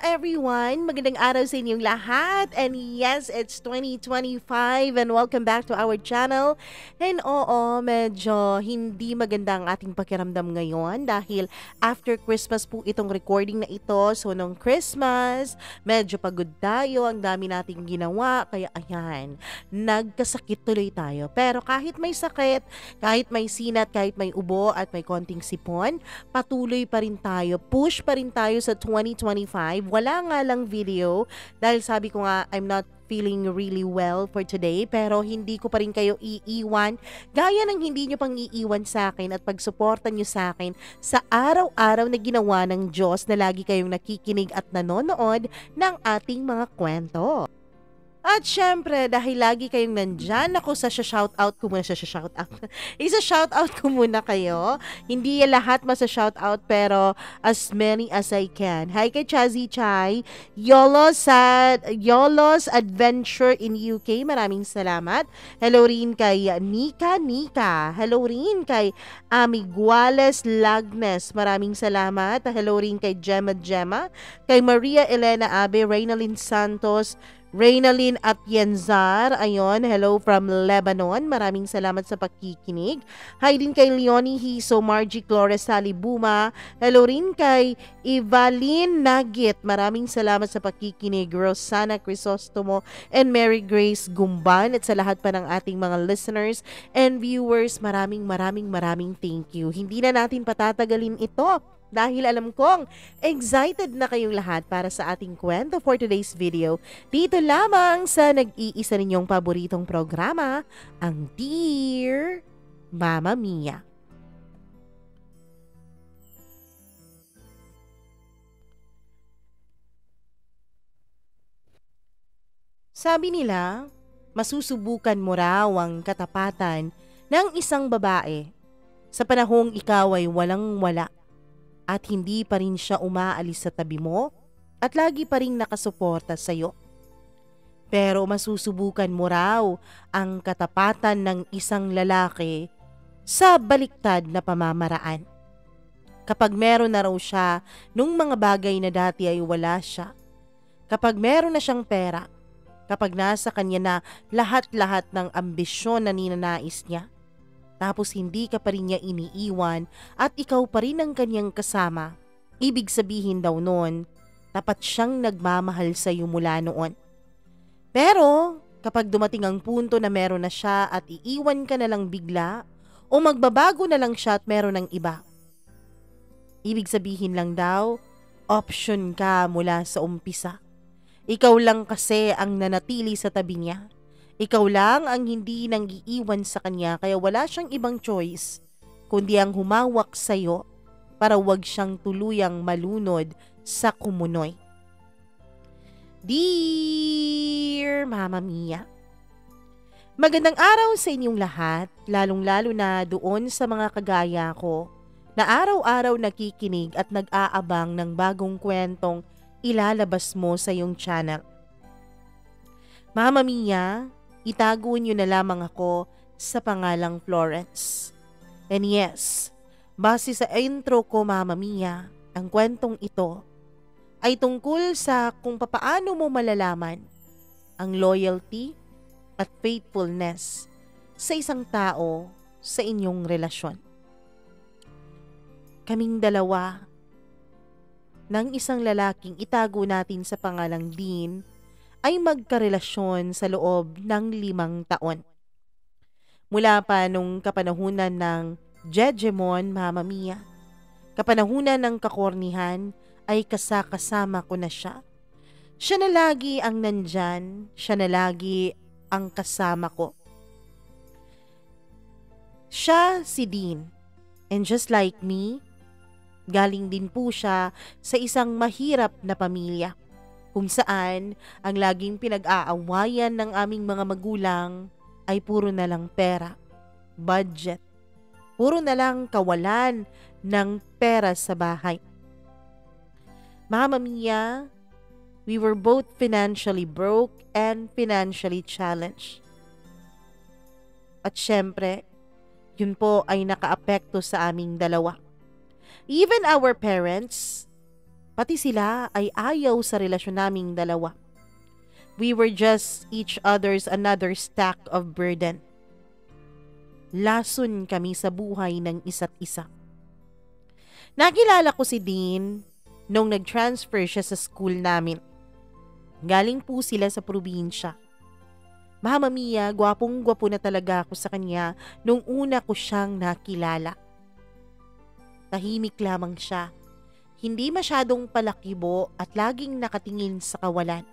everyone! Magandang araw sa inyong lahat. And yes, it's 2025 and welcome back to our channel. And oo, medyo hindi maganda ang ating pakiramdam ngayon dahil after Christmas po itong recording na ito. So nung Christmas, medyo pagod tayo, ang dami nating ginawa. Kaya ayan, nagkasakit tuloy tayo. Pero kahit may sakit, kahit may sinat, kahit may ubo at may konting sipon, patuloy pa rin tayo, push pa rin tayo sa 2025. Wala nga lang video dahil sabi ko nga I'm not feeling really well for today, pero hindi ko pa rin kayo iiwan gaya ng hindi nyo pang iiwan sa akin at pagsuporta nyo sa akin sa araw-araw na ginawa ng Diyos na lagi kayong nakikinig at nanonood ng ating mga kwento. At syempre, dahil lagi kayong nandyan, ako shoutout ko muna Isa-shoutout ko muna kayo. Hindi lahat masa-shoutout, pero as many as I can. Hi kay Chazzy Chai, Yolo's Adventure in UK, maraming salamat. Hello rin kay Nika. Hello rin kay Amiguales Lagnes, maraming salamat. Hello rin kay Gemma, kay Maria Elena Abe, Reynalyn Santos, Reynalyn Atienzar, ayon, hello from Lebanon. Maraming salamat sa pakikinig. Hi din kay Leonie Hiso, Margie Flores Salibuma. Hello rin kay Evaline Nagit. Maraming salamat sa pakikinig. Rosana Crisostomo and Mary Grace Gumban. At sa lahat pa ng ating mga listeners and viewers, maraming thank you. Hindi na natin patatagalin ito dahil alam kong excited na kayong lahat para sa ating kwento for today's video. Dito lamang sa nag-iisa ninyong paboritong programa, ang Dear Mama Mia. Sabi nila, masusubukan mo raw ang katapatan ng isang babae sa panahong ikaw ay walang-wala at hindi pa rin siya umaalis sa tabi mo at lagi pa rin nakasuporta sa iyo. Pero masusubukan mo raw ang katapatan ng isang lalaki sa baliktad na pamamaraan. Kapag meron na raw siya nung mga bagay na dati ay wala siya. Kapag meron na siyang pera. Kapag nasa kanya na lahat-lahat ng ambisyon na ninanais niya. Tapos hindi ka pa rin niya iniiwan at ikaw pa rin ang kanyang kasama. Ibig sabihin daw noon, tapat siyang nagmamahal sa iyo mula noon. Pero kapag dumating ang punto na meron na siya at iiwan ka na lang bigla o magbabago na lang siya at meron ng iba. Ibig sabihin lang daw, option ka mula sa umpisa. Ikaw lang kasi ang nanatili sa tabi niya. Ikaw lang ang hindi nang iiwan sa kanya kaya wala siyang ibang choice kundi ang humawak sa iyo para wag siyang tuluyang malunod sa kumunoy. Dear Mama Mia, magandang araw sa inyong lahat, lalong-lalo na doon sa mga kagaya ko na araw-araw nakikinig at nag-aabang ng bagong kwentong ilalabas mo sa iyong channel. Mama Mia, itago niyo na lamang ako sa pangalang Florence. And yes, base sa intro ko Mama Mia, ang kwentong ito ay tungkol sa kung papaano mo malalaman ang loyalty at faithfulness sa isang tao sa inyong relasyon. Kaming dalawa ng isang lalaking itago natin sa pangalang Dean ay magkarelasyon sa loob ng 5 taon. Mula pa nung kapanahunan ng Jejemon, Mama Mia, kapanahunan ng kakornihan ay kasama ko na siya. Siya na lagi ang nandyan, siya na lagi ang kasama ko. Siya si Dean, and just like me, galing din po siya sa isang mahirap na pamilya. Kung saan ang laging pinag-aawayan ng aming mga magulang ay puro na lang pera, budget, puro na lang kawalan ng pera sa bahay. Mama Mia, we were both financially broke and financially challenged. At syempre, yun po ay nakaapekto sa aming dalawa. Even our parents, Pati sila ay ayaw sa relasyon naming dalawa. We were just each other's another stack of burden. Lason kami sa buhay ng isa't isa. Nakilala ko si Dean nung nag-transfer siya sa school namin. Galing po sila sa probinsya. Mama Mia, gwapong-gwapo na talaga ako sa kanya nung una ko siyang nakilala. Tahimik lamang siya. Hindi masyadong palakibo at laging nakatingin sa kawalan.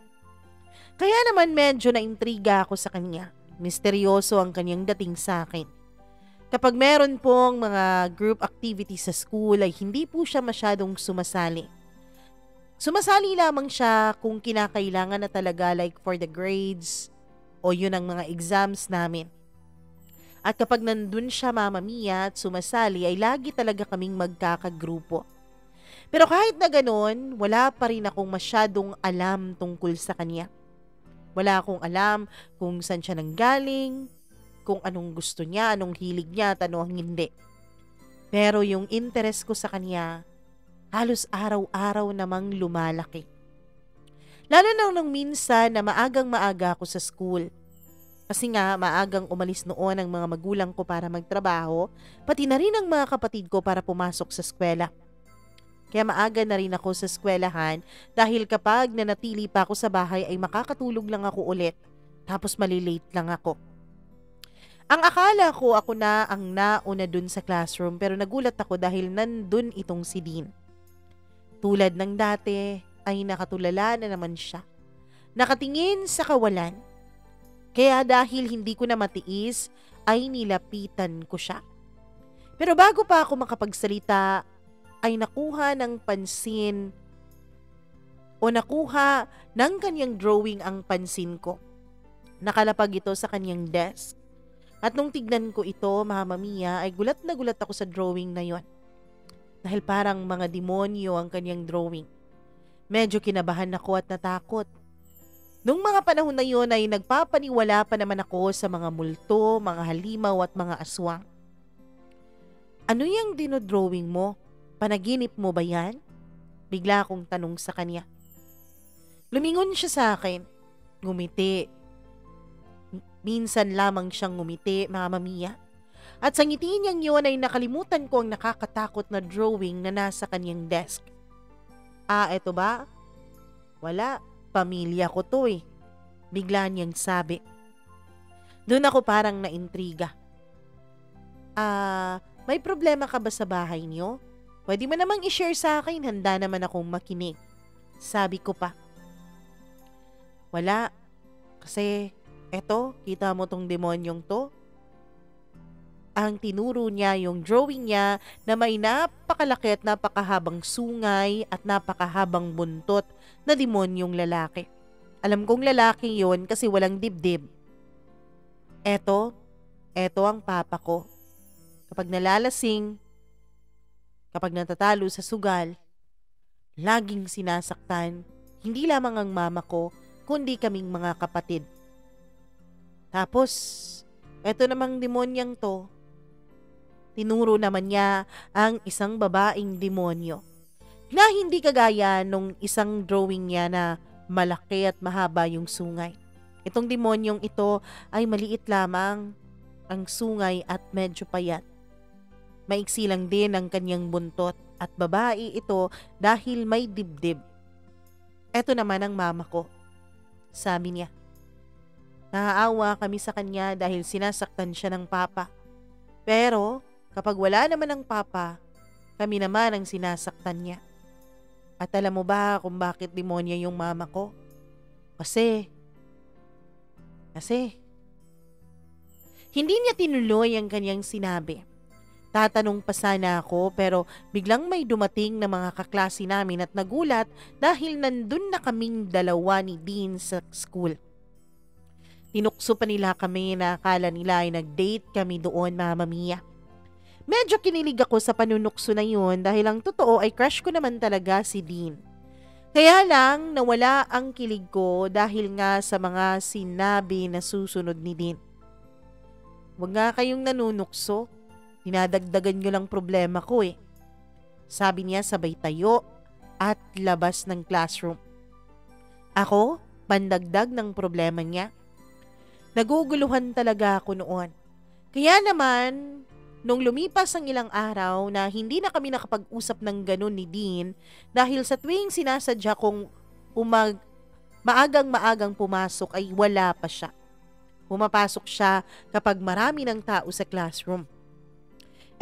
Kaya naman medyo naintriga ako sa kanya. Misteryoso ang kanyang dating sa akin. Kapag meron pong mga group activities sa school ay hindi po siya masyadong sumasali. Sumasali lamang siya kung kinakailangan na talaga like for the grades o yun ang mga exams namin. At kapag nandun siya Mama Mia at sumasali ay lagi talaga kaming magkakagrupo. Pero kahit na ganun, wala pa rin akong masyadong alam tungkol sa kanya. Wala akong alam kung saan siya nanggaling, kung anong gusto niya, anong hilig niya at ano ang hindi. Pero yung interest ko sa kanya, halos araw-araw namang lumalaki. Lalo na nung minsan na maagang-maaga ako sa school. Kasi nga maagang umalis noon ang mga magulang ko para magtrabaho, pati na rin ang mga kapatid ko para pumasok sa eskwela. Kaya maaga na rin ako sa eskwelahan dahil kapag nanatili pa ako sa bahay ay makakatulog lang ako ulit, tapos malilate lang ako. Ang akala ko ako na ang nauna dun sa classroom pero nagulat ako dahil nandun itong si Dean. Tulad ng dati ay nakatulala na naman siya. Nakatingin sa kawalan. Kaya dahil hindi ko na matiis ay nilapitan ko siya. Pero bago pa ako makapagsalita ay nakuha ng pansin o nakuha ng kanyang drawing ang pansin ko. Nakalapag ito sa kanyang desk. At nung tignan ko ito, Mama Mia, ay gulat na gulat ako sa drawing na yon. Dahil parang mga demonyo ang kanyang drawing. Medyo kinabahan ako at natakot. Nung mga panahon na yon ay nagpapaniwala pa naman ako sa mga multo, mga halimaw at mga aswang. Ano yung dinodrawing mo? Panaginip mo ba yan? Bigla akong tanong sa kanya. Lumingon siya sa akin. Ngumiti. Minsan lamang siyang ngumiti, Mama Mia. At sa ngiti niyang yun ay nakalimutan ko ang nakakatakot na drawing na nasa kanyang desk. Eto ba? Wala. Pamilya ko to eh. Bigla niyang sabi. Doon ako parang naintriga. May problema ka ba sa bahay niyo? Pwede mo namang i-share sa akin, handa naman akong makinig. Sabi ko pa. Wala. Kasi, eto, kita mo tong demonyong to? Ang tinuro niya yung drawing niya na may napakalaki at napakahabang sungay at napakahabang buntot na demonyong lalaki. Alam kong lalaki yon kasi walang dibdib. Eto ang papa ko. Kapag nalalasing, kapag natatalo sa sugal, laging sinasaktan, hindi lamang ang mama ko, kundi kaming mga kapatid. Tapos, eto namang demonyang to, tinuro naman niya ang isang babaeng demonyo na hindi kagaya nung isang drawing niya na malaki at mahaba yung sungay. Itong demonyong ito ay maliit lamang ang sungay at medyo payat. Maiksi lang din ang kanyang buntot at babae ito dahil may dibdib. Eto naman ang mama ko. Sabi niya, naaawa kami sa kanya dahil sinasaktan siya ng papa. Pero kapag wala naman ang papa, kami naman ang sinasaktan niya. At alam mo ba kung bakit demonya yung mama ko? Kasi, hindi niya tinuloy ang kanyang sinabi. Tatanong pa sana ako pero biglang may dumating na mga kaklase namin at nagulat dahil nandun na kaming dalawa ni Dean sa school. Tinukso pa nila kami na akala nila ay nag-date kami doon, Mama Mia. Medyo kinilig ako sa panunukso na yun dahil ang totoo ay crush ko naman talaga si Dean. Kaya lang nawala ang kilig ko dahil nga sa mga sinabi na susunod ni Dean. Huwag nga kayong nanunukso. Dinadagdagan nyo lang problema ko eh. Sabi niya sabay tayo at labas ng classroom. Ako, pandagdag ng problema niya. Naguguluhan talaga ako noon. Kaya naman, nung lumipas ang ilang araw na hindi na kami nakapag-usap ng ganun ni Dean dahil sa tuwing sinasadya kong maagang-maagang pumasok ay wala pa siya. Pumapasok siya kapag marami ng tao sa classroom.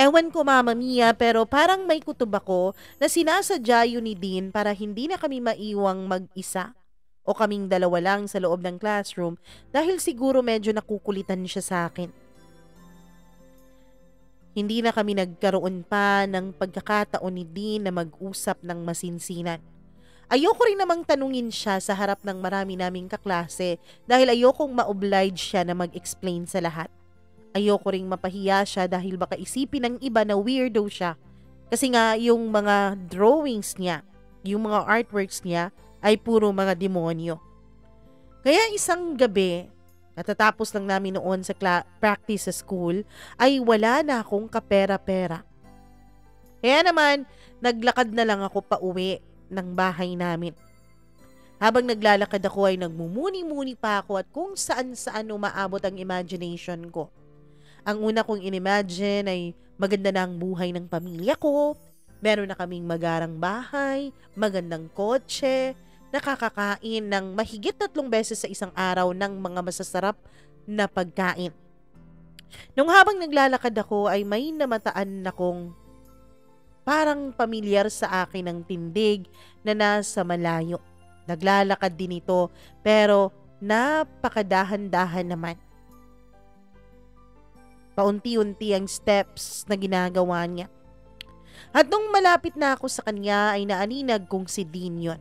Ewan ko Mama Mia, pero parang may kutob ako na sinasadya yun ni Dean para hindi na kami maiwang mag-isa o kaming dalawa lang sa loob ng classroom dahil siguro medyo nakukulitan siya sa akin. Hindi na kami nagkaroon pa ng pagkakataon ni Dean na mag-usap ng masinsinan. Ayoko rin namang tanungin siya sa harap ng marami naming kaklase dahil ayokong ma-oblige siya na mag-explain sa lahat. Ayoko ring mapahiya siya dahil baka isipin ng iba na weirdo siya. Kasi nga yung mga drawings niya, yung mga artworks niya ay puro mga demonyo. Kaya isang gabi, katatapos lang namin noon sa practice sa school, ay wala na akong kapera-pera. Kaya naman, naglakad na lang ako pauwi ng bahay namin. Habang naglalakad ako ay nagmumuni-muni pa ako at kung saan-saan umaabot ang imagination ko. Ang una kong inimagine ay maganda na ang buhay ng pamilya ko, meron na kaming magarang bahay, magandang kotse, nakakakain ng mahigit 3 beses sa isang araw ng mga masasarap na pagkain. Nung habang naglalakad ako ay may namataan akong parang pamilyar sa akin ang tindig na nasa malayo. Naglalakad din ito pero napakadahan-dahan naman. Paunti-unti ang steps na ginagawa niya. At nung malapit na ako sa kanya ay naaninag kong si Dean yun.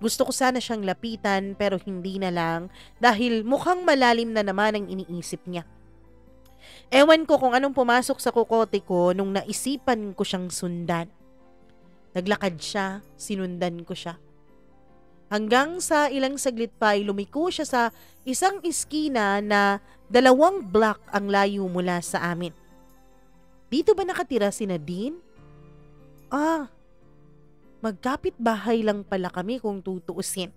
Gusto ko sana siyang lapitan pero hindi na lang dahil mukhang malalim na naman ang iniisip niya. Ewan ko kung anong pumasok sa kukote ko nung naisipan ko siyang sundan. Naglakad siya, sinundan ko siya. Hanggang sa ilang saglit pa ay lumiko siya sa isang iskina na 2 block ang layo mula sa amin. Dito ba nakatira si Nadine? Magkapit bahay lang pala kami kung tutuusin.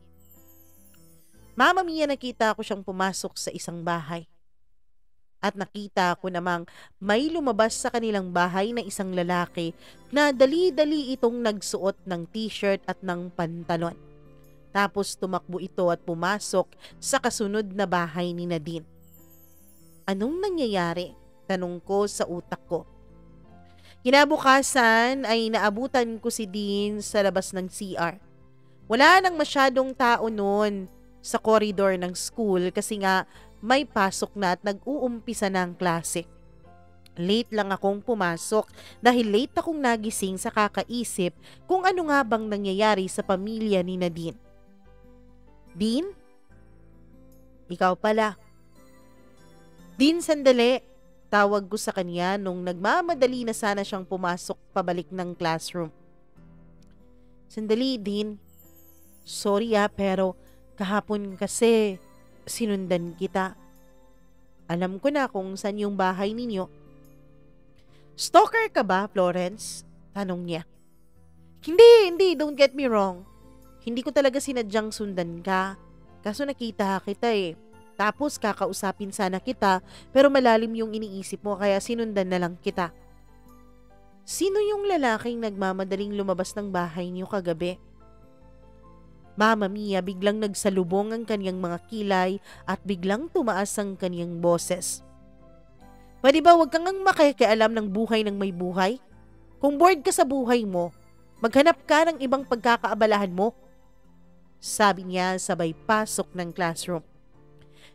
Mama Mia, nakita ko siyang pumasok sa isang bahay. At nakita ko namang may lumabas sa kanilang bahay na isang lalaki na dali-dali itong nagsuot ng t-shirt at ng pantalon. Tapos tumakbo ito at pumasok sa kasunod na bahay ni Nadine. Anong nangyayari? Tanong ko sa utak ko. Kinabukasan ay naabutan ko si Dean sa labas ng CR. Wala nang masyadong tao noon sa corridor ng school kasi nga may pasok na at nag-uumpisa na ang klase. Late lang akong pumasok dahil late akong nagising sa kakaisip kung ano nga bang nangyayari sa pamilya ni Nadine. Dean? Ikaw pala. Dean, sandali. Tawag ko sa kanya nung nagmamadali na sana siyang pumasok pabalik ng classroom. Sandali, Dean. Sorry pero kahapon kasi sinundan kita. Alam ko na kung saan yung bahay ninyo. Stalker ka ba, Florence? Tanong niya. Hindi, don't get me wrong. Hindi ko talaga sinadyang sundan ka. Kaso nakita kita eh. Tapos kakausapin sana kita pero malalim yung iniisip mo kaya sinundan na lang kita. Sino yung lalaking nagmamadaling lumabas ng bahay niyo kagabi? Mama Mia, biglang nagsalubong ang kanyang mga kilay at biglang tumaas ang kanyang boses. Pwede ba wag kang makikialam ng buhay ng may buhay? Kung bored ka sa buhay mo, maghanap ka ng ibang pagkakaabalahan mo. Sabi niya sabay pasok ng classroom.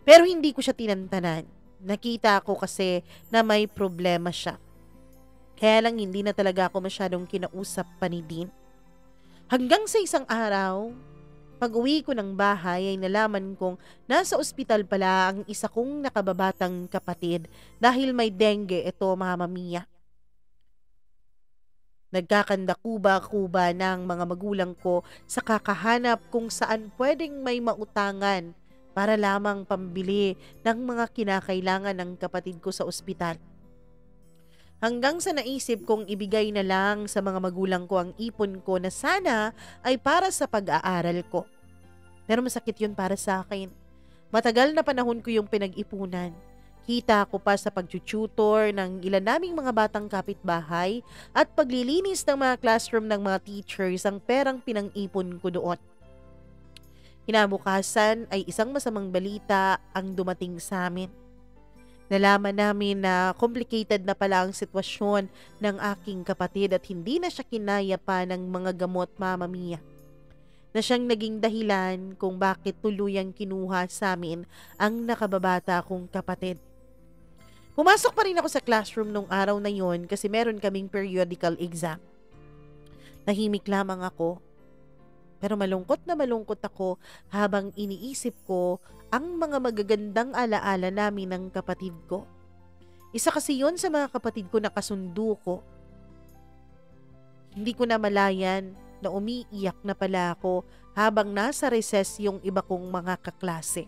Pero hindi ko siya tinantanan. Nakita ko kasi na may problema siya. Kaya lang hindi na talaga ako masyadong kinausap pa ni Dean. Hanggang sa isang araw, pag-uwi ko ng bahay ay nalaman kong nasa ospital pala ang isa kong nakababatang kapatid dahil may dengue ito, Mama Mia. Nagkakanda-kuba-kuba ng mga magulang ko sa kakahanap kung saan pwedeng may mautangan para lamang pambili ng mga kinakailangan ng kapatid ko sa ospital. Hanggang sa naisip kong ibigay na lang sa mga magulang ko ang ipon ko na sana ay para sa pag-aaral ko. Pero masakit yun para sa akin. Matagal na panahon ko yung pinag-ipunan. Kita ko pa sa pag-tutor ng ilan naming mga batang kapitbahay at paglilinis ng mga classroom ng mga teachers ang perang pinang-ipon ko doon. Kinabukasan ay isang masamang balita ang dumating sa amin. Nalaman namin na complicated na pala ang sitwasyon ng aking kapatid at hindi na siya kinaya pa ng mga gamot, Mama Mia. Na siyang naging dahilan kung bakit tuluyang kinuha sa amin ang nakababata kong kapatid. Pumasok pa rin ako sa classroom nung araw na yon kasi meron kaming periodical exam. Tahimik lamang ako. Pero malungkot na malungkot ako habang iniisip ko ang mga magagandang alaala namin ng kapatid ko. Isa kasi yon sa mga kapatid ko na kasundo ko. Hindi ko na malayan na umiiyak na pala ako habang nasa recess yung iba kong mga kaklase.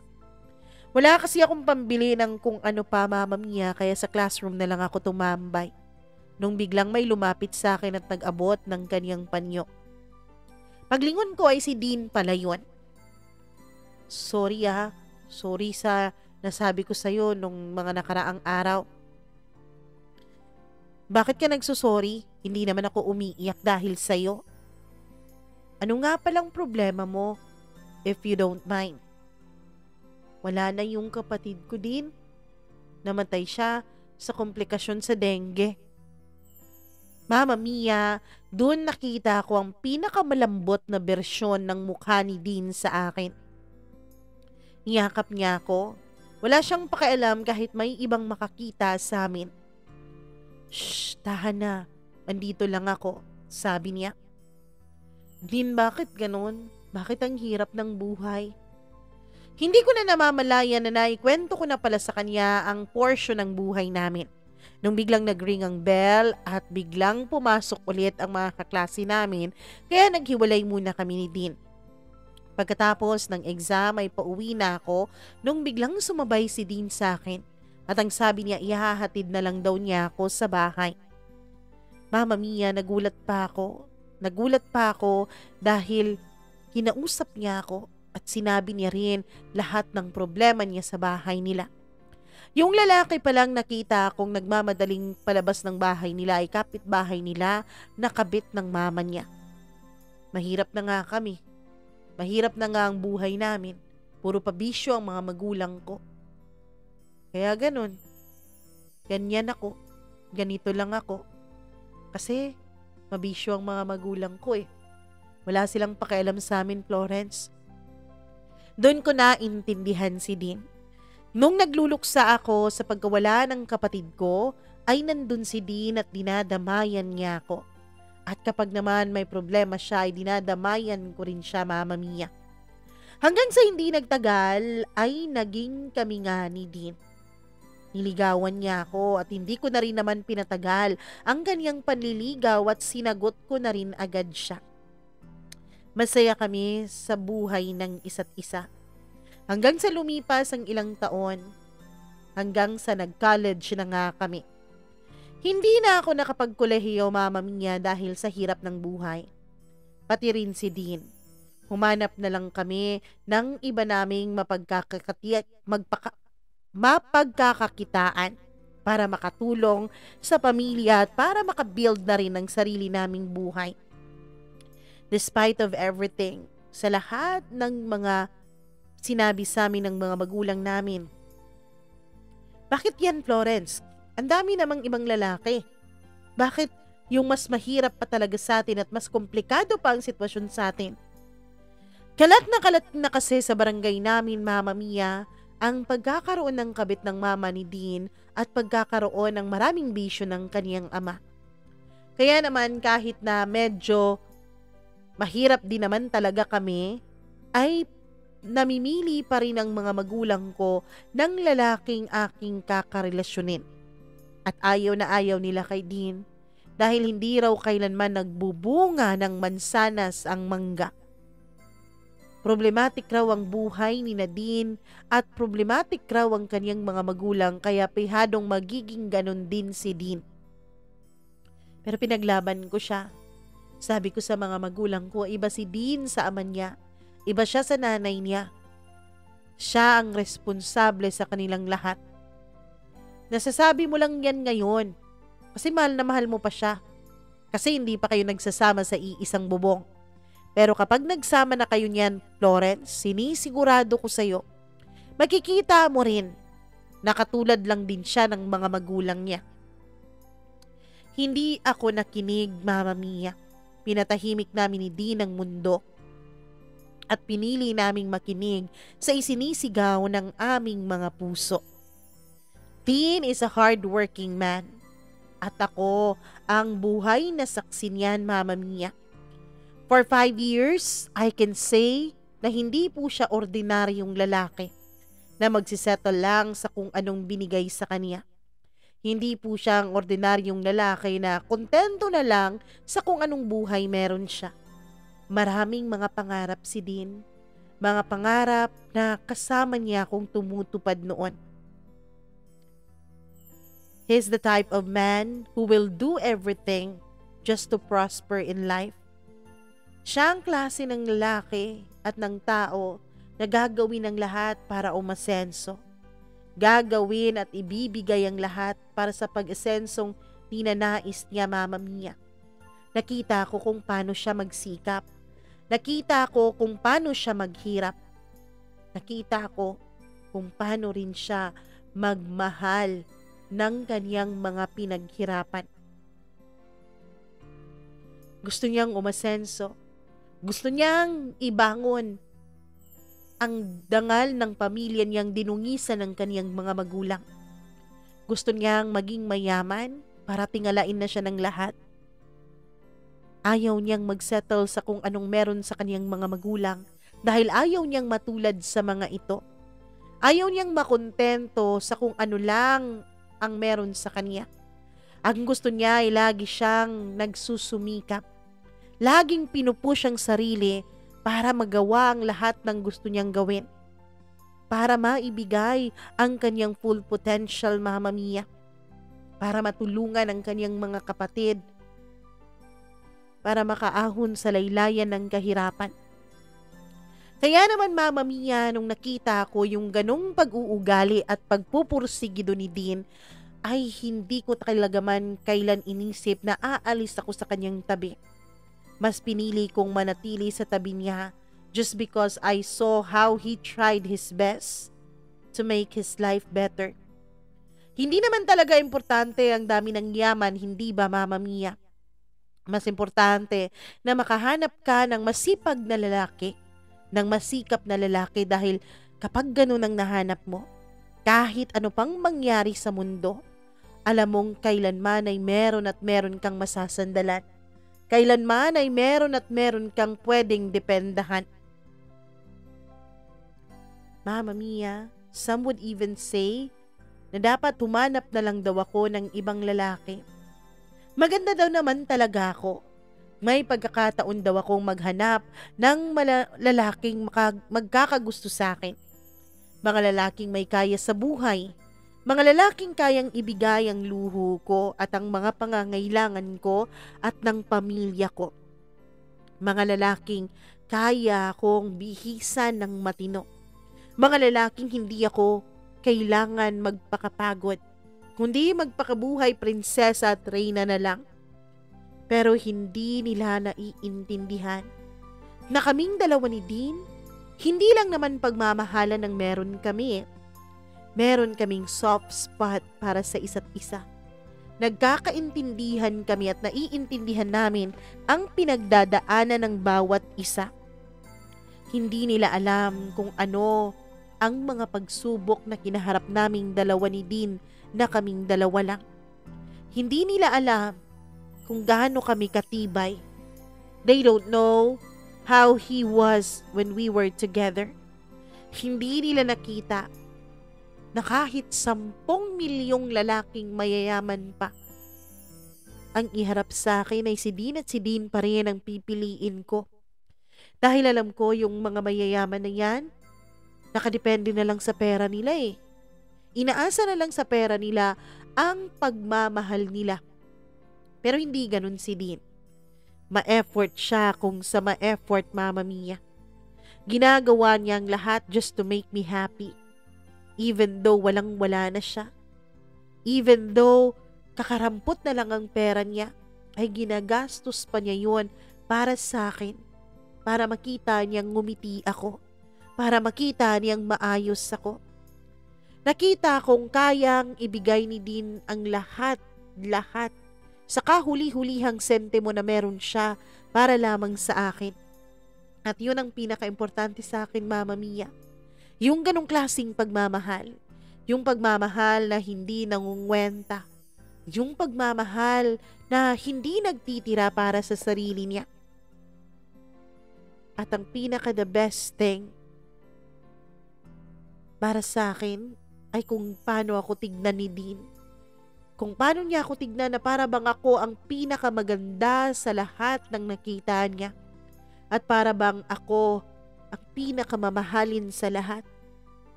Wala kasi akong pambili ng kung ano pa, Mama Mia, kaya sa classroom na lang ako tumambay. Nung biglang may lumapit sa akin at nag-abot ng kaniyang panyo. Paglingon ko ay si Dean pala yun. Sorry sa nasabi ko sa'yo nung mga nakaraang araw. Bakit ka nagsusorry? Hindi naman ako umiiyak dahil sa'yo. Ano nga palang problema mo, if you don't mind? Wala na yung kapatid ko din. Namatay siya sa komplikasyon sa dengue. Mama Mia, doon nakita ko ang pinakamalambot na bersyon ng mukha ni Dean sa akin. Niyakap niya ako. Wala siyang pakialam kahit may ibang makakita sa amin. Shh, tahan na. Andito lang ako, sabi niya. Dean, bakit ganon? Bakit ang hirap ng buhay? Hindi ko na namamalayan na naikwento ko na pala sa kanya ang portion ng buhay namin. Nung biglang nag-ring ang bell at biglang pumasok ulit ang mga kaklase namin, kaya naghiwalay muna kami ni Dean. Pagkatapos ng exam ay pauwi na ako nung biglang sumabay si Dean sa akin at ang sabi niya ihahatid na lang daw niya ako sa bahay. Mama Mia, nagulat pa ako. Nagulat pa ako dahil kinausap niya ako at sinabi niya rin lahat ng problema niya sa bahay nila. Yung lalaki palang nakita kong nagmamadaling palabas ng bahay nila ay kapitbahay nila na kabit ng mama niya. Mahirap na nga kami. Mahirap na nga ang buhay namin. Puro pabisyo ang mga magulang ko. Kaya ganun. Ganyan ako. Ganito lang ako. Kasi mabisyo ang mga magulang ko eh. Wala silang pakialam sa amin, Florence. Doon ko naintindihan si Dean. Nung nagluluksa ako sa pagkawala ng kapatid ko, ay nandun si Dean at dinadamayan niya ako. At kapag naman may problema siya, ay dinadamayan ko rin siya, Mama Mia. Hanggang sa hindi nagtagal, ay naging kami nga ni Dean. Niligawan niya ako at hindi ko na rin naman pinatagal ang kanyang panliligaw at sinagot ko na rin agad siya. Masaya kami sa buhay ng isa't isa. Hanggang sa lumipas ang ilang taon, hanggang sa nag-college na nga kami. Hindi na ako nakapagkolehiyo, Mama Mia, dahil sa hirap ng buhay. Pati rin si Dean. Humanap na lang kami ng iba naming mapagkakakitaan para makatulong sa pamilya at para makabuild na rin ng sarili naming buhay. Despite of everything, sa lahat ng mga sinabi sa amin ng mga magulang namin. Bakit yan, Florence? Ang dami namang ibang lalaki. Bakit yung mas mahirap pa talaga sa atin at mas komplikado pa ang sitwasyon sa atin? Kalat na kasi sa barangay namin, Mama Mia, ang pagkakaroon ng kabit ng mama ni Dean at pagkakaroon ng maraming bisyo ng kaniyang ama. Kaya naman kahit na medyo mahirap din naman talaga kami, ay namimili pa rin ang mga magulang ko ng lalaking aking kakarelasyonin. At ayaw na ayaw nila kay Dean dahil hindi raw kailanman nagbubunga ng mansanas ang mangga. Problematic raw ang buhay ni Nadine at problematic raw ang kanyang mga magulang kaya pihadong magiging ganon din si Dean. Pero pinaglaban ko siya. Sabi ko sa mga magulang ko, iba si Dean sa ama niya. Iba siya sa nanay niya. Siya ang responsable sa kanilang lahat. Nasasabi mo lang yan ngayon kasi mahal na mahal mo pa siya. Kasi hindi pa kayo nagsasama sa iisang bubong. Pero kapag nagsama na kayo niyan, Florence, sinisigurado ko sa'yo, makikita mo rin na katulad lang din siya ng mga magulang niya. Hindi ako nakinig, Mama Mia. Pinatahimik namin ni Dean ang mundo at pinili naming makinig sa isinisigaw ng aming mga puso. Dean is a hardworking man at ako ang buhay na saksi niyan, Mama Mia. For 5 years, I can say na hindi po siya ordinaryong lalaki na magsisettle lang sa kung anong binigay sa kanya. Hindi po siya ang ordinaryong lalaki na kontento na lang sa kung anong buhay meron siya. Maraming mga pangarap si Dean. Mga pangarap na kasama niya kung tumutupad noon. He's the type of man who will do everything just to prosper in life. Siya ang klase ng lalaki at ng tao na gagawin ang lahat para umasenso. Gagawin at ibibigay ang lahat para sa pag-asensong ninanais niya, Mama Mia. Nakita ko kung paano siya magsikap. Nakita ko kung paano siya maghirap. Nakita ko kung paano rin siya magmahal ng kanyang mga pinaghirapan. Gusto niyang umasenso. Gusto niyang ibangon ang dangal ng pamilya niyang dinungisan ng kaniyang mga magulang. Gusto niyang maging mayaman para tingalain na siya ng lahat. Ayaw niyang magsettle sa kung anong meron sa kaniyang mga magulang dahil ayaw niyang matulad sa mga ito. Ayaw niyang makontento sa kung ano lang ang meron sa kaniya. Ang gusto niya ay lagi siyang nagsusumikap. Laging pinupush ang sarili para magawa ang lahat ng gusto niyang gawin. Para maibigay ang kanyang full potential, Mama Mia. Para matulungan ang kanyang mga kapatid. Para makaahon sa laylayan ng kahirapan. Kaya naman, Mama Mia, nung nakita ko yung ganong pag-uugali at pagpupursigido ni Dean, ay hindi ko talagaman kailan inisip na aalis ako sa kanyang tabi. Mas pinili kong manatili sa tabi niya just because I saw how he tried his best to make his life better. Hindi naman talaga importante ang dami ng yaman, hindi ba, Mama Mia? Mas importante na makahanap ka ng masipag na lalaki, ng masikap na lalaki dahil kapag ganun ang nahanap mo, kahit ano pang mangyari sa mundo, alam mong kailanman ay meron at meron kang masasandalan. Kailanman ay meron at meron kang pwedeng dependahan. Mama Mia, some would even say na dapat humanap na lang daw ako ng ibang lalaki. Maganda daw naman talaga ako. May pagkakataon daw akong maghanap ng lalaking magkakagusto sa akin. Mga lalaking may kaya sa buhay. Mga lalaking kayang ibigay ang luho ko at ang mga pangangailangan ko at ng pamilya ko. Mga lalaking kaya akong bihisan ng matino. Mga lalaking hindi ako kailangan magpakapagod, kundi magpakabuhay prinsesa at reyna na lang. Pero hindi nila naiintindihan na kaming dalawa ni Dean, hindi lang naman pagmamahalan ng meron kami. Meron kaming soft spot para sa isa't isa. Nagkakaintindihan kami at naiintindihan namin ang pinagdadaanan ng bawat isa. Hindi nila alam kung ano ang mga pagsubok na kinaharap naming dalawa ni Dean na kaming dalawa lang. Hindi nila alam kung gaano kami katibay. They don't know how he was when we were together. Hindi nila nakita na kahit 10 milyong lalaking mayayaman pa, ang iharap sa akin ay si Dean at si Dean pa rin ang pipiliin ko. Dahil alam ko yung mga mayayaman na yan, nakadepende na lang sa pera nila eh. Inaasa na lang sa pera nila ang pagmamahal nila. Pero hindi ganun si Dean. Ma-effort siya kung sa ma-effort, Mama Mia. Ginagawa niya ang lahat just to make me happy. Even though walang-wala na siya. Even though kakarampot na lang ang pera niya, ay ginagastos pa niya yun para sa akin. Para makita niyang ngumiti ako. Para makita niyang maayos ako. Nakita kong kayang ibigay ni Dean ang lahat sa kahuli-hulihang sentimo na meron siya para lamang sa akin. At yun ang pinaka-importante sa akin, Mama Mia. Yung ganong klaseng pagmamahal. Yung pagmamahal na hindi nangungwenta. Yung pagmamahal na hindi nagtitira para sa sarili niya. At ang pinaka-the best thing para sa akin ay kung paano ako tignan ni Dean. Kung paano niya ako tignan na para bang ako ang pinakamaganda sa lahat ng nakita niya. At para bang ako ang pinakamamahalin sa lahat.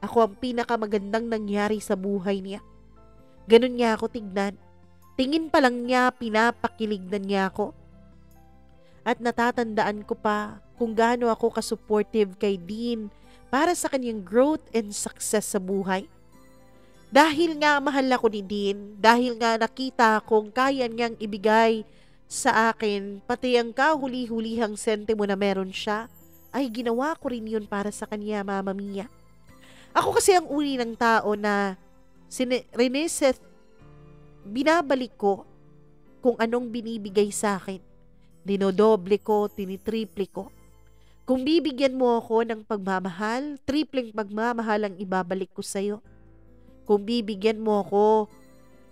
Ako ang pinakamagandang nangyari sa buhay niya. Ganun niya ako tignan. Tingin pa lang niya, pinapakilig na niya ako. At natatandaan ko pa kung gaano ako ka-supportive kay Dean para sa kanyang growth and success sa buhay. Dahil nga mahal ako ni Dean, dahil nga nakita kong kaya niyang ibigay sa akin, pati ang kahuli-hulihang sentimo na meron siya, ay ginawa ko rin yun para sa kanya, Mama Mia. Ako kasi ang uri ng tao na rineseth, binabalik ko kung anong binibigay sa akin. Dinodoble ko, tinitriple ko. Kung bibigyan mo ako ng pagmamahal, tripleng pagmamahal ang ibabalik ko sa'yo. Kung bibigyan mo ako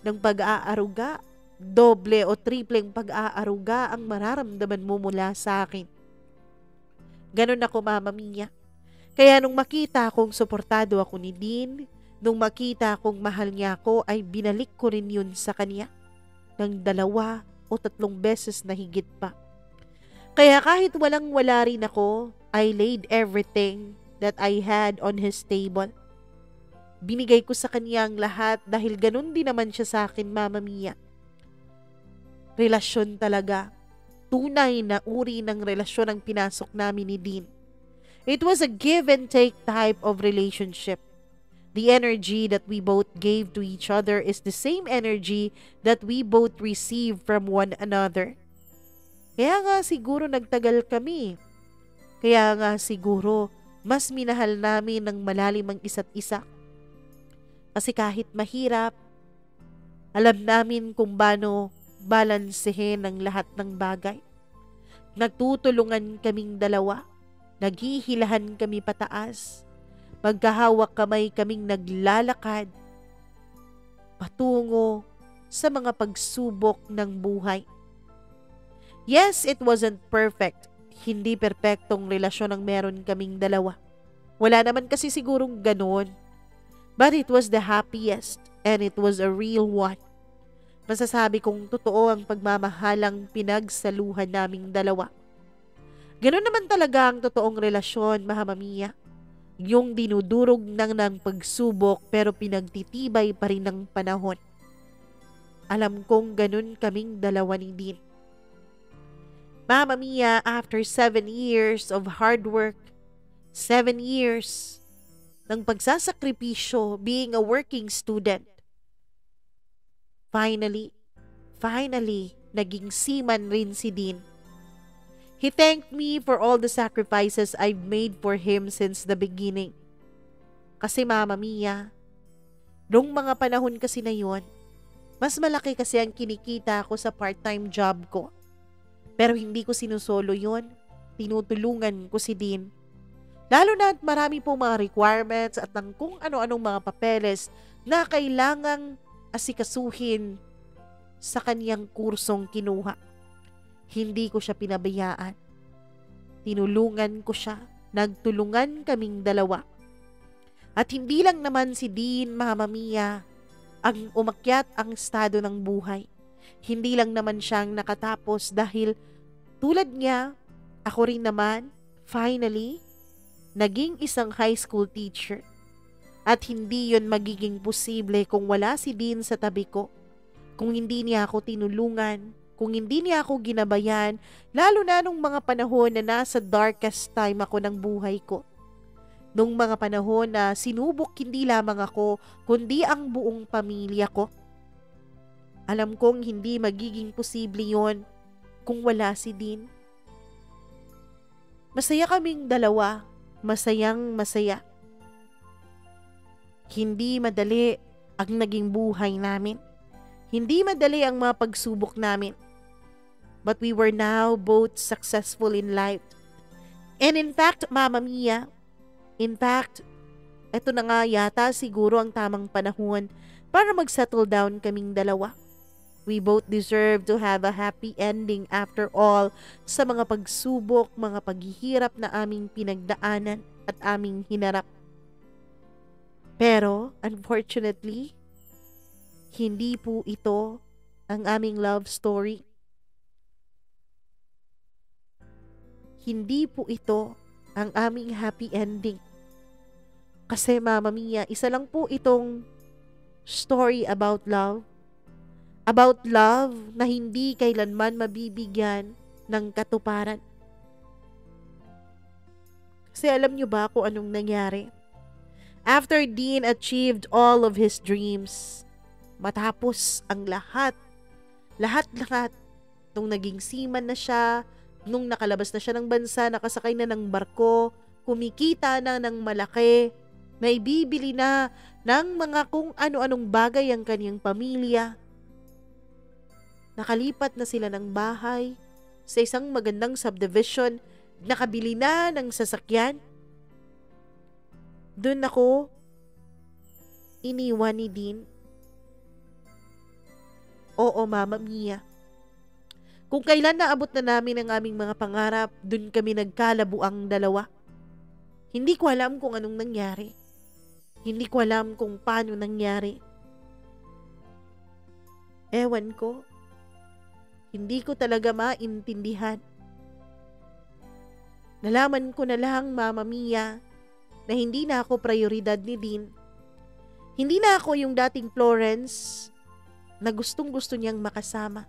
ng pag-aaruga, doble o tripleng pag-aaruga ang mararamdaman mo mula sa akin. Ganon ako, Mama Mia. Kaya nung makita kong suportado ako ni Dean, nung makita kong mahal niya ako, ay binalik ko rin yun sa kanya ng 2 o 3 beses na higit pa. Kaya kahit walang-wala rin ako, I laid everything that I had on his table. Binigay ko sa kanya ang lahat dahil ganun din naman siya sa akin, Mama Mia. Relasyon talaga. Tunay na uri ng relasyon ang pinasok namin ni Dean. It was a give and take type of relationship. The energy that we both gave to each other is the same energy that we both received from one another. Kaya nga siguro nagtagal kami. Kaya nga siguro mas minahal namin ng malalim ang isa't isa. Kasi kahit mahirap, alam namin kung paano balansehin ang lahat ng bagay. Nagtutulungan kaming 2, naghihilahan kami pataas, magkahawak kamay kaming naglalakad patungo sa mga pagsubok ng buhay. Yes, it wasn't perfect. Hindi perpektong relasyon ang meron kaming 2. Wala naman kasi sigurong ganon. But it was the happiest and it was a real one. Masasabi kong totoo ang pagmamahalang pinagsaluhan naming 2. Ganon naman talaga ang totoong relasyon, Mama Mia. Yung dinudurog ng pagsubok pero pinagtitibay pa rin ng panahon. Alam kong ganon kaming 2 ni Dean. Mama Mia, after 7 years of hard work, 7 years ng pagsasakripisyo being a working student, finally, naging seaman rin si Dean. He thanked me for all the sacrifices I've made for him since the beginning. Kasi Mama Mia, nung mga panahon kasi na yun, mas malaki kasi ang kinikita ko sa part-time job ko. Pero hindi ko sinusolo yun, tinutulungan ko si Dean. Lalo na at marami pong mga requirements at ng kung ano-anong mga papeles na kailangang asikasuhin sa kanyang kursong kinuha. Hindi ko siya pinabayaan. Tinulungan ko siya. Nagtulungan kaming 2. At hindi lang naman si Dean, Mama Mia, ang umakyat ang estado ng buhay. Hindi lang naman siyang nakatapos dahil tulad niya, ako rin naman, finally, naging isang high school teacher. At hindi yon magiging posible kung wala si Dean sa tabi ko. Kung hindi niya ako tinulungan, kung hindi niya ako ginabayan, lalo na nung mga panahon na nasa darkest time ako ng buhay ko. Nung mga panahon na sinubok hindi lamang ako, kundi ang buong pamilya ko. Alam kong hindi magiging posible yon kung wala si Dean. Masaya kaming dalawa, masayang masaya. Hindi madali ang naging buhay namin. Hindi madali ang mga pagsubok namin. But we were now both successful in life. And in fact, Mama Mia, eto na nga yata siguro ang tamang panahon para mag-settle down kaming dalawa. We both deserve to have a happy ending after all sa mga pagsubok, mga paghihirap na aming pinagdaanan at aming hinarap. Pero, unfortunately, hindi po ito ang aming love story. Hindi po ito ang aming happy ending. Kasi Mama Mia, isa lang po itong story about love. About love na hindi kailanman mabibigyan ng katuparan. Kasi alam niyo ba kung anong nangyari? After Dean achieved all of his dreams, matapos ang lahat, nung naging seaman na siya, nung nakalabas na siya ng bansa, nakasakay na ng barko, kumikita na ng malaki, naibibili na ng mga kung ano-anong bagay ang kanyang pamilya. Nakalipat na sila ng bahay sa isang magandang subdivision, nakabili na ng sasakyan. Doon ako iniwan ni Dean. Oo, Mama Mia. Kung kailan naabot na namin ang aming mga pangarap, doon kami nagkalabuang dalawa. Hindi ko alam kung anong nangyari. Hindi ko alam kung paano nangyari. Ewan ko. Hindi ko talaga maintindihan. Nalaman ko na lang, Mama Mia, na hindi na ako prioridad ni Dean. Hindi na ako yung dating Florence na gustong-gusto niyang makasama.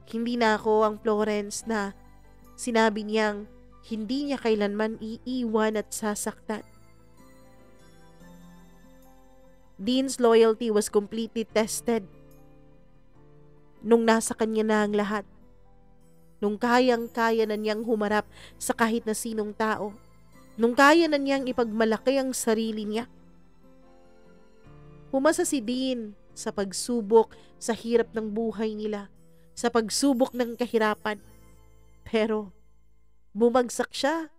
Hindi na ako ang Florence na sinabi niyang hindi niya kailanman iiwan at sasaktan. Dean's loyalty was completely tested nung nasa kanya na ang lahat. Nung kayang-kaya na niyang humarap sa kahit na sinong tao. Nung kaya na niyang ipagmalaki ang sarili niya. Pumasa si Dean sa pagsubok sa hirap ng buhay nila, sa pagsubok ng kahirapan. Pero bumagsak siya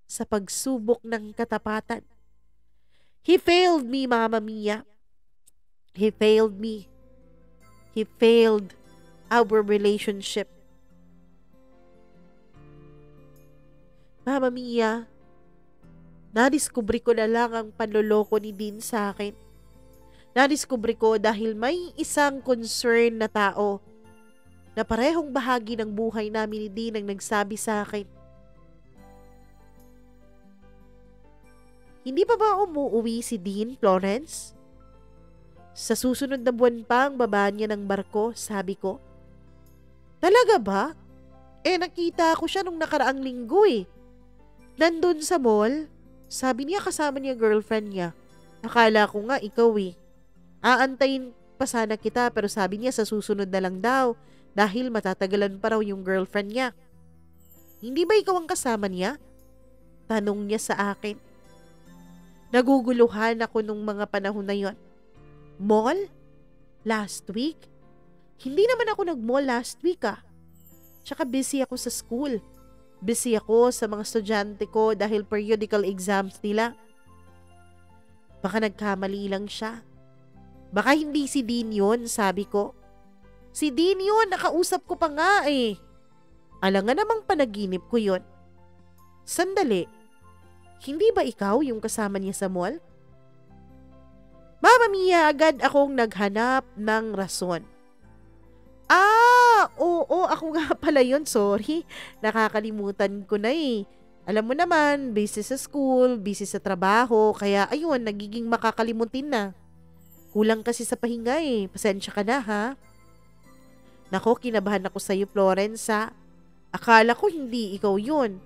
sa pagsubok ng katapatan. He failed me, Mama Mia. He failed me. He failed our relationship. Mama Mia, nadiskubre ko na lang ang panloloko ni Dean sa akin. Nadiskubre ko dahil may isang concern na tao na parehong bahagi ng buhay namin ni Dean ang nagsabi sa akin. Hindi pa ba umuwi si Dean, Florence? Sa susunod na buwan pa ang baba niya ng barko, sabi ko. Talaga ba? Nakita ko siya nung nakaraang linggo eh. Nandun sa mall, sabi niya kasama niya girlfriend niya. Akala ko nga ikaw eh. Aantayin pa sana kita pero sabi niya sa susunod na lang daw dahil matatagalan pa raw yung girlfriend niya. Hindi ba ikaw ang kasama niya? Tanong niya sa akin. Naguguluhan ako nung mga panahon na yon. Mall? Last week? Hindi naman ako nag-mall last week ah. Tsaka busy ako sa school. Busy ako sa mga estudyante ko dahil periodical exams nila. Baka nagkamali lang siya. Baka hindi si Dean yun, sabi ko. Si Dean yun, nakausap ko pa nga eh. Alangan namang panaginip ko yun. Sandali, hindi ba ikaw yung kasama niya sa mall? Mama Mia, agad akong naghanap ng rason. Oo, ako nga pala yun, sorry. Nakakalimutan ko na eh. Alam mo naman, busy sa school, busy sa trabaho, kaya ayun, nagiging makakalimutin na. Kulang kasi sa pahinga eh, pasensya ka na ha. Nako, kinabahan ako sa'yo, Florence, ha? Akala ko hindi ikaw yun.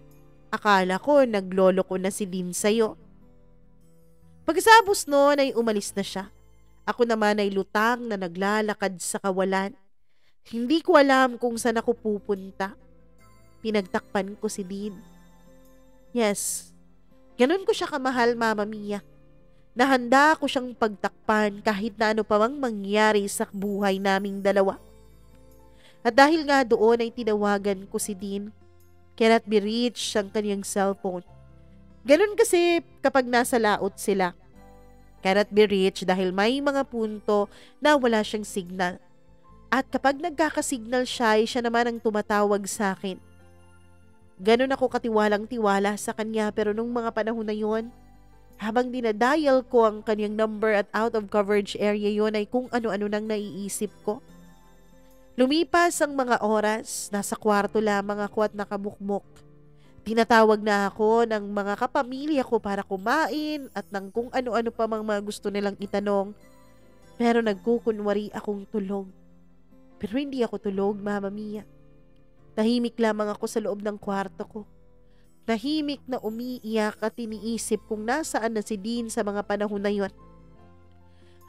Akala ko naglolo ko na si Dean sa'yo. Pagkasabos noon ay umalis na siya. Ako naman ay lutang na naglalakad sa kawalan. Hindi ko alam kung saan ako pupunta. Pinagtakpan ko si Dean. Yes, ganun ko siya kamahal, Mama Mia. Nahanda ko siyang pagtakpan kahit na ano pa mang mangyari sa buhay naming dalawa. At dahil nga doon ay tinawagan ko si Dean. Cannot be reached ang kanyang cellphone. Ganun kasi kapag nasa laot sila. Cannot be reached dahil may mga punto na wala siyang signal. At kapag nagkakasignal siya, ay siya naman ang tumatawag sa akin. Ganun ako katiwalang-tiwala sa kanya, pero nung mga panahon na yon, habang dinadial ko ang kanyang number at out of coverage area yon, ay kung ano-ano nang naiisip ko. Lumipas ang mga oras, nasa kwarto lamang ako at nakabukmok. Tinatawag na ako ng mga kapamilya ko para kumain at ng kung ano-ano pa mang mga gusto nilang itanong. Pero nagkukunwari akong tulog. Pero hindi ako tulog, Mama Mia. Tahimik lamang ako sa loob ng kwarto ko. Tahimik na umiiyak at iniisip kung nasaan na si Dean sa mga panahon na yon.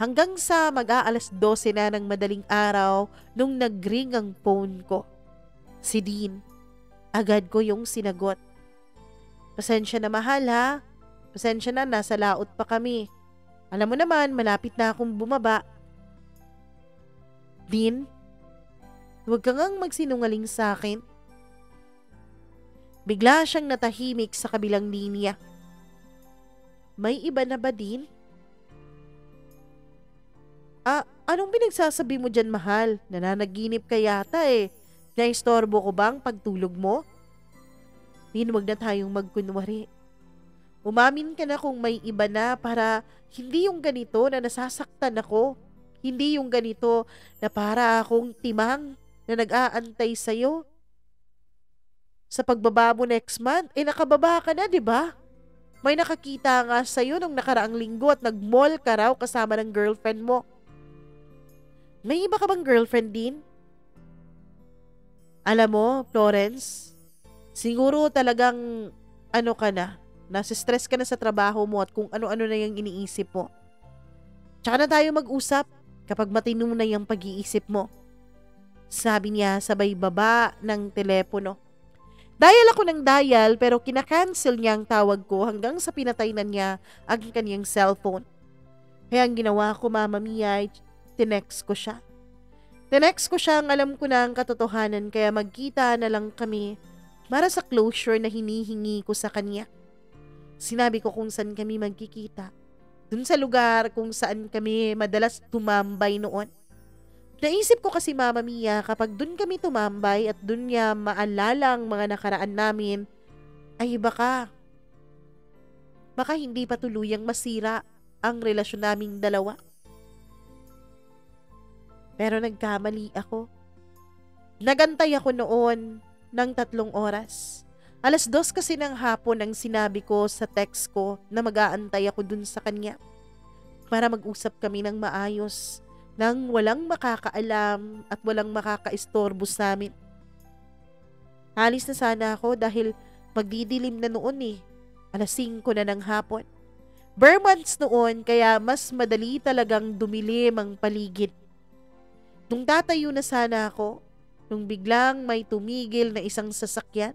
Hanggang sa mag-aalas 12 na ng madaling araw nung nag-ring ang phone ko. Si Dean. Agad ko yung sinagot. Pasensya na, mahal, ha? Pasensya na, nasa laot pa kami. Alam mo naman, malapit na akong bumaba. Dean, huwag ka ngang magsinungaling sa akin. Bigla siyang natahimik sa kabilang linya. May iba na ba, Dean? Anong pinagsasabi mo dyan, mahal? Nananaginip ka yata eh. Naistorbo ko bang pagtulog mo? Dean, wag na tayong magkunwari. Umamin ka na kung may iba na para hindi yung ganito na nasasaktan ako. Hindi yung ganito na para akong timang na nag-aantay sa'yo. Sa pagbaba mo next month, nakababa ka na, di ba? May nakakita nga sa'yo nung nakaraang linggo at nag-mall ka raw kasama ng girlfriend mo. May iba ka bang girlfriend din? Alam mo, Florence, siguro talagang ka na, nasa-stress ka na sa trabaho mo at kung ano-ano na yung iniisip mo. Tsaka na tayo mag-usap kapag matino na yung pag-iisip mo. Sabi niya sabay baba ng telepono. Dial ako ng dial pero kinakancel niya ang tawag ko hanggang sa pinatay na niya ang kanyang cellphone. Kaya ang ginawa ko, Mama Mia, ay tinext ko siya. Tinext ko siya ang alam ko na ang katotohanan kaya magkita na lang kami para sa closure na hinihingi ko sa kanya. Sinabi ko kung saan kami magkikita. Dun sa lugar kung saan kami madalas tumambay noon. Naisip ko kasi, Mama Mia, kapag dun kami tumambay at dun niya maalala ang mga nakaraan namin, ay baka hindi pa tuluyang masira ang relasyon naming dalawa. Pero nagkamali ako. Nagantay ako noon ng 3 oras. 2:00 kasi ng hapon ang sinabi ko sa text ko na mag-aantay ako dun sa kanya para mag-usap kami ng maayos nang walang makakaalam at walang makakaistorbo sa amin. Alis na sana ako dahil magdidilim na noon 5:00 na ng hapon. Bare months noon kaya mas madali talagang dumilim ang paligid. Nung tatayo na sana ako, nung biglang may tumigil na isang sasakyan.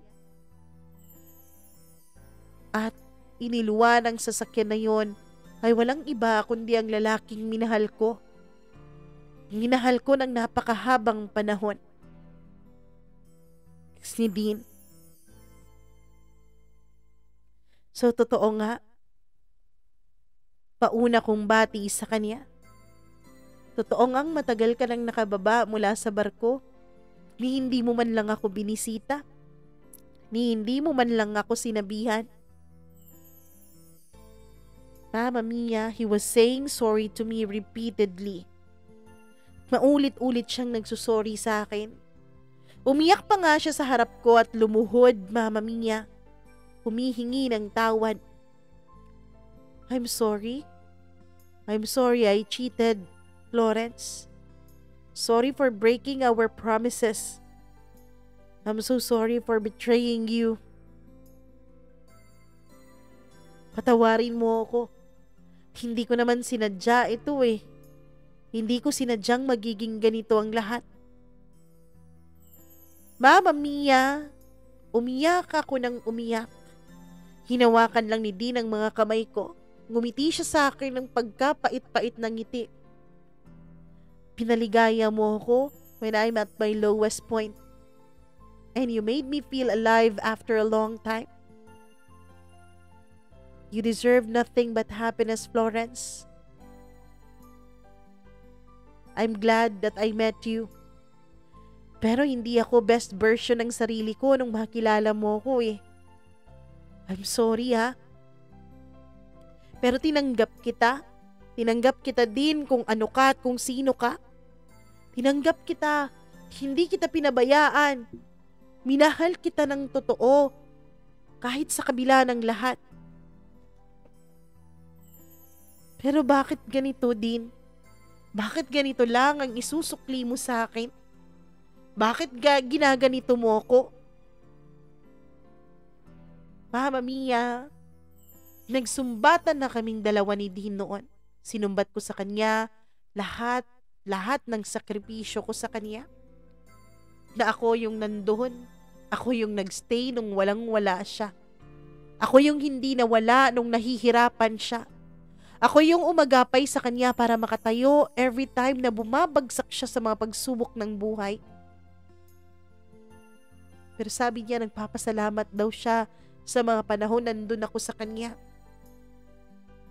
At iniluwa ng sasakyan na yon ay walang iba kundi ang lalaking minahal ko. Minahal ko ng napakahabang panahon. Si Dean. So totoo nga, pauna kong bati sa kanya. Totoo ngang matagal ka nang nakababa mula sa barko, ni hindi mo man lang ako binisita, ni hindi mo man lang ako sinabihan. Mama Mia, he was saying sorry to me repeatedly. Maulit-ulit siyang nagsusorry sa akin. Umiyak pa nga siya sa harap ko at lumuhod, Mama Mia. Humihingi ng tawad. I'm sorry I cheated, Florence. Sorry for breaking our promises. I'm so sorry for betraying you. Patawarin mo ako. Hindi ko naman sinadya ito eh. Hindi ko sinadyang magiging ganito ang lahat. Mama Mia, umiyak ako ng umiyak. Hinawakan lang ni Dean ang mga kamay ko. Ngumiti siya sa akin ng pagkapait-pait ng ngiti. Pinaligaya mo ako when I'm at my lowest point. And you made me feel alive after a long time. You deserve nothing but happiness, Florence. I'm glad that I met you. Pero hindi ako best version ng sarili ko nung makilala mo ko eh. I'm sorry ha. Pero tinanggap kita. Tinanggap kita din kung ano ka at kung sino ka. Tinanggap kita. Hindi kita pinabayaan. Minahal kita ng totoo. Kahit sa kabila ng lahat. Pero bakit ganito din? Bakit ganito lang ang isusukli mo sa akin? Bakit ginaganito mo ako? Mama Mia, nagsumbatan na kaming dalawa ni Dean noon. Sinumbat ko sa kanya lahat ng sakripisyo ko sa kanya. Na ako yung nandoon. Ako yung nagstay nung walang-wala siya. Ako yung hindi nawala nung nahihirapan siya. Ako yung umagapay sa kanya para makatayo every time na bumabagsak siya sa mga pagsubok ng buhay. Pero sabi niya nagpapasalamat daw siya sa mga panahon nandun ako sa kanya.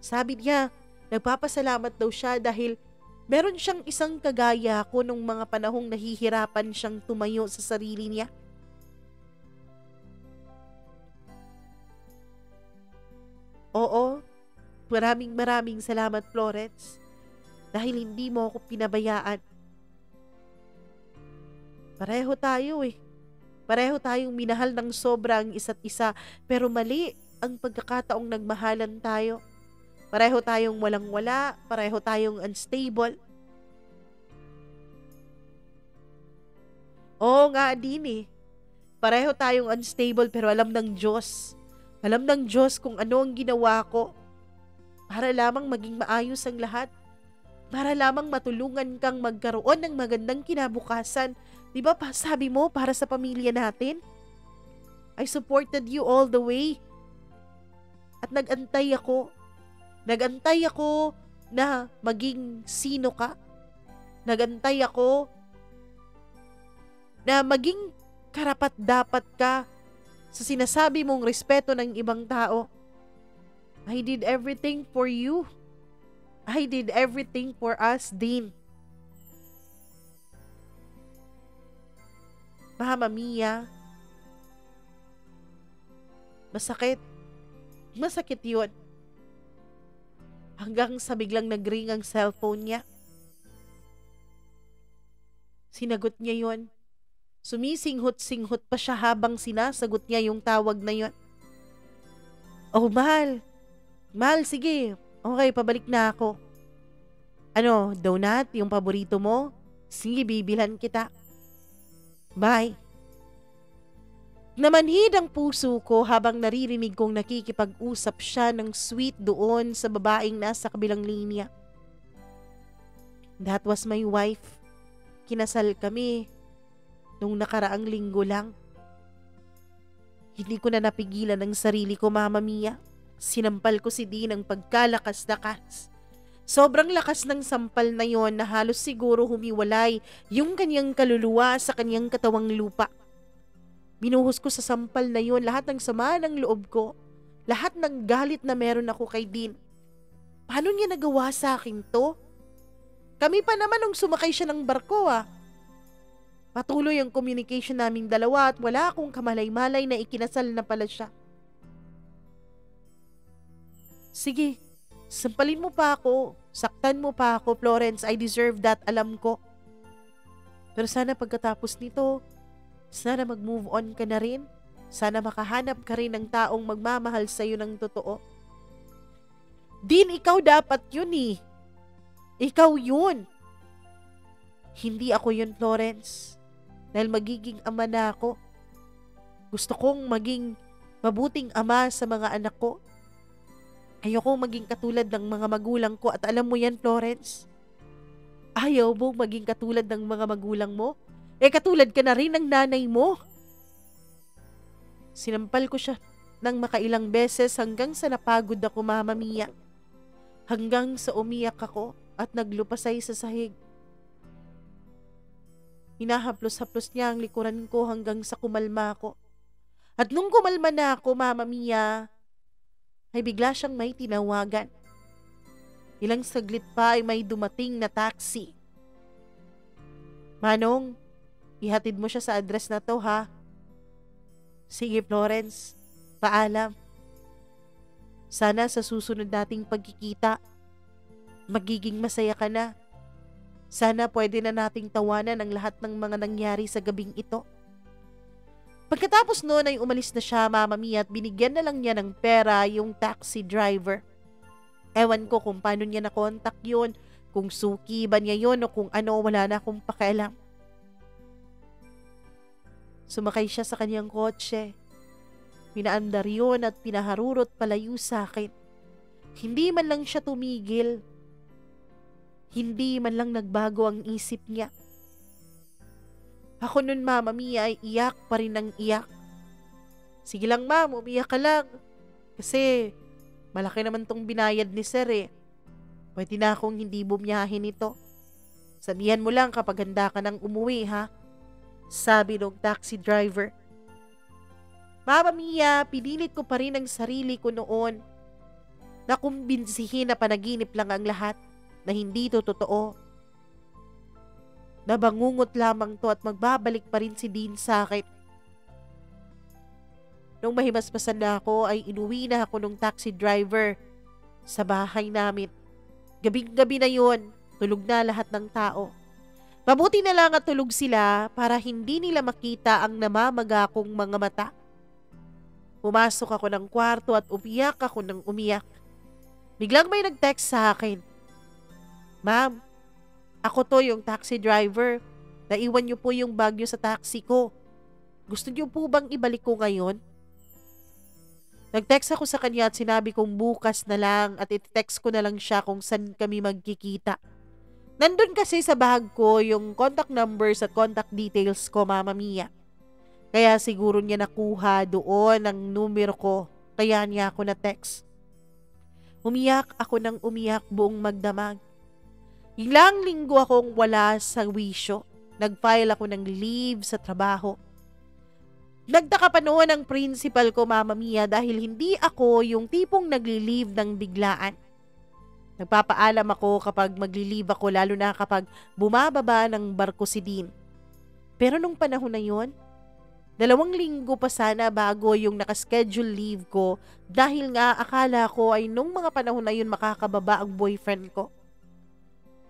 Sabi niya nagpapasalamat daw siya dahil meron siyang isang kagaya ko nung mga panahong nahihirapan siyang tumayo sa sarili niya. Oo. Maraming salamat, Florence. Dahil hindi mo ako pinabayaan. Pareho tayo eh. Pareho tayong minahal ng sobra ang isa't isa. Pero mali ang pagkakataong nagmahalan tayo. Pareho tayong walang-wala. Pareho tayong unstable. Oo nga din eh. Pareho tayong unstable pero alam ng Diyos. Alam ng Diyos kung ano ang ginawa ko. Para lamang maging maayos ang lahat. Para lamang matulungan kang magkaroon ng magandang kinabukasan. Di ba sabi mo para sa pamilya natin? I supported you all the way. At nagantay ako. Nagantay ako na maging sino ka. Nagantay ako na maging karapat-dapat ka sa sinasabi mong respeto ng ibang tao. I did everything for you. I did everything for us, Dean. Mama Mia, masakit. Masakit yun. Hanggang sa biglang nag-ring ang cellphone niya. Sinagot niya yun. Sumisinghot-singhot pa siya habang sinasagot niya yung tawag na yun. Oh, mahal. Mahal, sige. Okay, pabalik na ako. Ano, donut? Yung paborito mo? Sige, bibilhan kita. Bye. Namanhid ang puso ko habang naririnig kong nakikipag-usap siya ng sweet doon sa babaeng nasa kabilang linya. That was my wife. Kinasal kami nung nakaraang linggo lang. Hindi ko na napigilan ang sarili ko, Mama Mia. Sinampal ko si Dean ng pagkalakas-lakas. Sobrang lakas ng sampal na yon na halos siguro humiwalay yung kanyang kaluluwa sa kanyang katawang lupa. Binuhos ko sa sampal na yon lahat ng sama ng loob ko, lahat ng galit na meron ako kay Dean. Paano niya nagawa sa akin to? Kami pa naman nung sumakay siya ng barko Patuloy ang communication naming dalawa at wala akong kamalay-malay na ikinasal na pala siya. Sige, sampalin mo pa ako, saktan mo pa ako, Florence, I deserve that, alam ko. Pero sana pagkatapos nito, sana mag-move on ka na rin. Sana makahanap ka rin ng taong magmamahal sa'yo ng totoo. Dean, ikaw dapat yun eh. Ikaw yun. Hindi ako yun, Florence. Dahil magiging ama na ako. Gusto kong maging mabuting ama sa mga anak ko. Ayoko maging katulad ng mga magulang ko at alam mo yan, Florence. Ayaw mo maging katulad ng mga magulang mo? Katulad ka na rin ng nanay mo. Sinampal ko siya ng makailang beses hanggang sa napagod ako, Mama Mia. Hanggang sa umiyak ako at naglupasay sa sahig. Hinahaplos-haplos niya ang likuran ko hanggang sa kumalma ako. At nung kumalma na ako, Mama Mia, ay bigla siyang may tinawagan. Ilang saglit pa ay may dumating na taxi. Manong, ihatid mo siya sa address na to, ha? Sige, Florence. Paalam. Sana sa susunod nating pagkikita, magiging masaya ka na. Sana pwede na nating tawanan ang lahat ng mga nangyari sa gabing ito. Pagkatapos noon ay umalis na siya, Mama Mia, at binigyan na lang niya ng pera yung taxi driver. Ewan ko kung paano niya nakontak yun, kung suki ba niya yun o kung ano, wala na akong pakialam. Sumakay siya sa kanyang kotse. Pinaandar yun at pinaharurot palayo sa akin. Hindi man lang siya tumigil. Hindi man lang nagbago ang isip niya. Ako nun, Mama Mia, ay iyak pa rin ng iyak. Sige lang, Ma'am, umiyak ka lang. Kasi malaki naman tong binayad ni Sir eh. Pwede na akong hindi bumiyahin ito. Sabihan mo lang kapag handa ka nang umuwi, ha? Sabi ng taxi driver. Mama Mia, pinilit ko pa rin ang sarili ko noon na kumbinsihin na panaginip lang ang lahat, na hindi to totoo. Nabangungot lamang to at magbabalik pa rin si Dean sa akin. Nung mahimasmasan na ako ay inuwi na ako ng taxi driver sa bahay namin. Gabing-gabi na yon, tulog na lahat ng tao. Mabuti na lang at tulog sila para hindi nila makita ang namamaga kong mga mata. Pumasok ako ng kwarto at umiyak ako ng umiyak. Biglang may nag-text sa akin. Ma'am, ako to yung taxi driver. Naiwan niyo po yung bag niyo sa taxi ko. Gusto niyo po bang ibalik ko ngayon? Nag-text ako sa kanya at sinabi kong bukas na lang at i-text ko na lang siya kung saan kami magkikita. Nandun kasi sa bag ko yung contact numbers at contact details ko, Mama Mia. Kaya siguro niya nakuha doon ang numero ko, kaya niya ako na-text. Umiyak ako ng umiyak buong magdamag. Ilang linggo akong wala sa wisyo. Nag-file ako ng leave sa trabaho. Nagtaka pa noon ang principal ko, Mama Mia, dahil hindi ako yung tipong nagli-leave ng biglaan. Nagpapaalam ako kapag magli-leave ako, lalo na kapag bumababa ng barko si Dean. Pero nung panahon na yon, 2 linggo pa sana bago yung nakaschedule leave ko dahil nga akala ko ay nung mga panahon na yun makakababa ang boyfriend ko.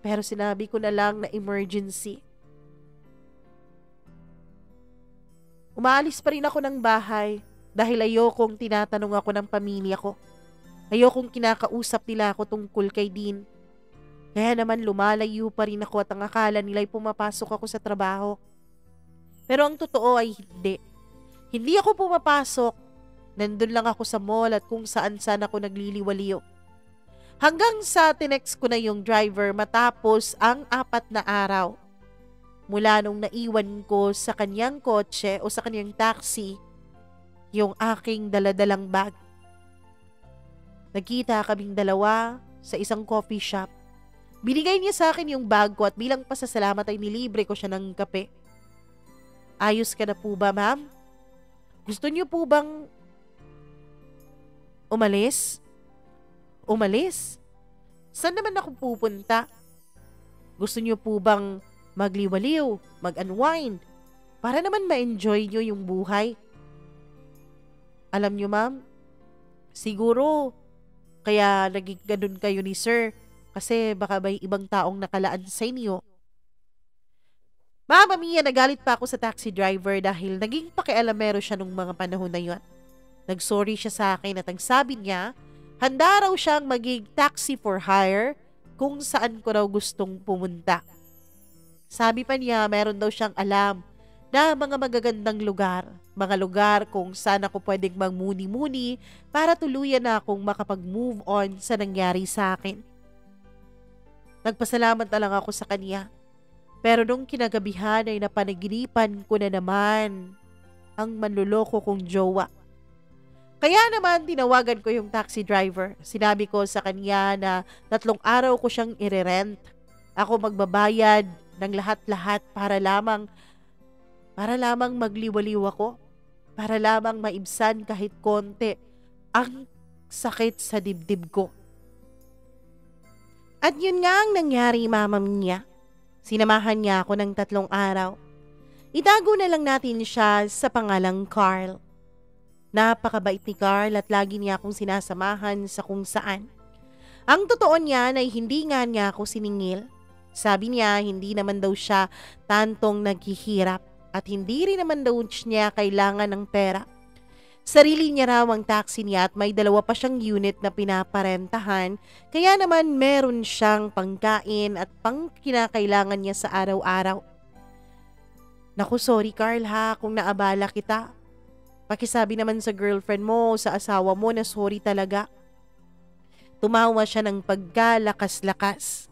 Pero sinabi ko na lang na emergency. Umaalis pa rin ako ng bahay dahil ayokong tinatanong ako ng pamilya ko. Ayokong kinakausap nila ako tungkol kay Dean. Kaya naman lumalayo pa rin ako at ang akala nila'y pumapasok ako sa trabaho. Pero ang totoo ay hindi. Hindi ako pumapasok. Nandun lang ako sa mall at kung saan-saan ako nagliliwaliw. Hanggang sa tinext ko na yung driver matapos ang 4 na araw. Mula nung naiwan ko sa kanyang kotse o sa kanyang taxi, yung aking daladalang bag. Nagkita kaming dalawa sa isang coffee shop. Binigay niya sa akin yung bag ko at bilang pasasalamat ay nilibre ko siya ng kape. Ayos ka na po ba, ma'am? Gusto niyo po bang umalis? Umalis? Saan naman ako pupunta? Gusto niyo po bang magliwaliw, mag-unwind, para naman ma-enjoy niyo yung buhay? Alam niyo, ma'am, siguro kaya naging ganun kayo ni sir kasi baka may ibang taong nakalaan sa inyo. Mama Mia, nagalit pa ako sa taxi driver dahil naging pakialamero siya nung mga panahon na yun. Nagsorry siya sa akin at ang sabi niya, handa raw siyang maging taxi for hire kung saan ko raw gustong pumunta. Sabi pa niya meron daw siyang alam na mga magagandang lugar, mga lugar kung saan ako pwedeng magmuni-muni para tuluyan na akong makapag-move on sa nangyari sa akin. Nagpasalamat na lang ako sa kanya. Pero nung kinagabihan ay napanaginipan ko na naman ang manluloko kong jowa. Kaya naman tinawagan ko yung taxi driver. Sinabi ko sa kanya na 3 araw ko siyang irerent. Ako magbabayad ng lahat-lahat para lamang magliwaliw ako. Para lamang maibsan kahit konti ang sakit sa dibdib ko. At yun nga ang nangyari, Mama Mia. Sinamahan niya ako ng 3 araw. Itago na lang natin siya sa pangalang Carl. Napakabait ni Carl at lagi niya akong sinasamahan sa kung saan. Ang totoo niya ay hindi nga niya ako siningil. Sabi niya hindi naman daw siya tantong naghihirap at hindi rin naman daw niya kailangan ng pera. Sarili niya raw ang taxi niya at may 2 pa siyang unit na pinaparentahan, kaya naman meron siyang pangkain at pang kinakailangan niya sa araw-araw. Naku, sorry Carl ha kung naabala kita. Pakisabi naman sa girlfriend mo, sa asawa mo na sorry talaga. Tumawa siya ng pagkalakas-lakas.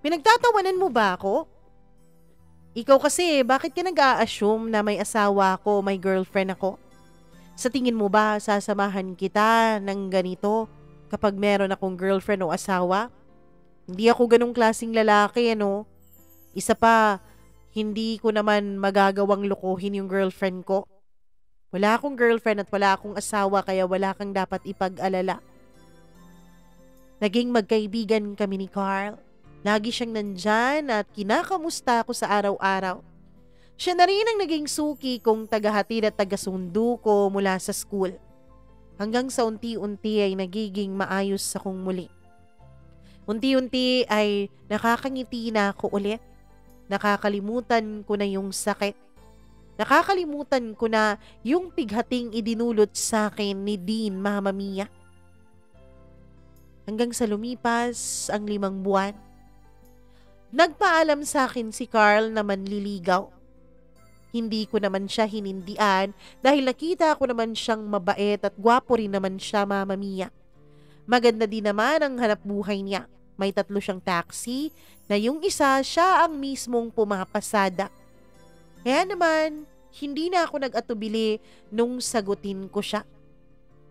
Pinagtatawanan mo ba ako? Ikaw kasi, bakit ka nag-a-assume na may asawa ako, may girlfriend ako? Sa tingin mo ba sasamahan kita ng ganito kapag meron akong girlfriend o asawa? Hindi ako ganong klaseng lalaki, ano? Isa pa, hindi ko naman magagawang lokohin yung girlfriend ko. Wala akong girlfriend at wala akong asawa kaya wala kang dapat ipag-alala. Naging magkaibigan kami ni Carl. Lagi siyang nandyan at kinakamusta ako sa araw-araw. Siya na rin ang naging suki kong tagahatid at tagasundo ko mula sa school. Hanggang sa unti-unti ay nagiging maayos akong muli. Unti-unti ay nakakangiti na ako ulit. Nakakalimutan ko na yung sakit. Nakakalimutan ko na yung pighating idinulot sa akin ni Dean, Mama Mia. Hanggang sa lumipas ang 5 buwan. Nagpaalam sa akin si Carl na manliligaw. Hindi ko naman siya hinindian dahil nakita ko naman siyang mabait at gwapo rin naman siya, Mama Mia. Maganda din naman ang hanap buhay niya. May 3 siyang taxi na yung isa siya ang mismong pumapasada. Kaya naman, hindi na ako nag-atubili nung sagutin ko siya.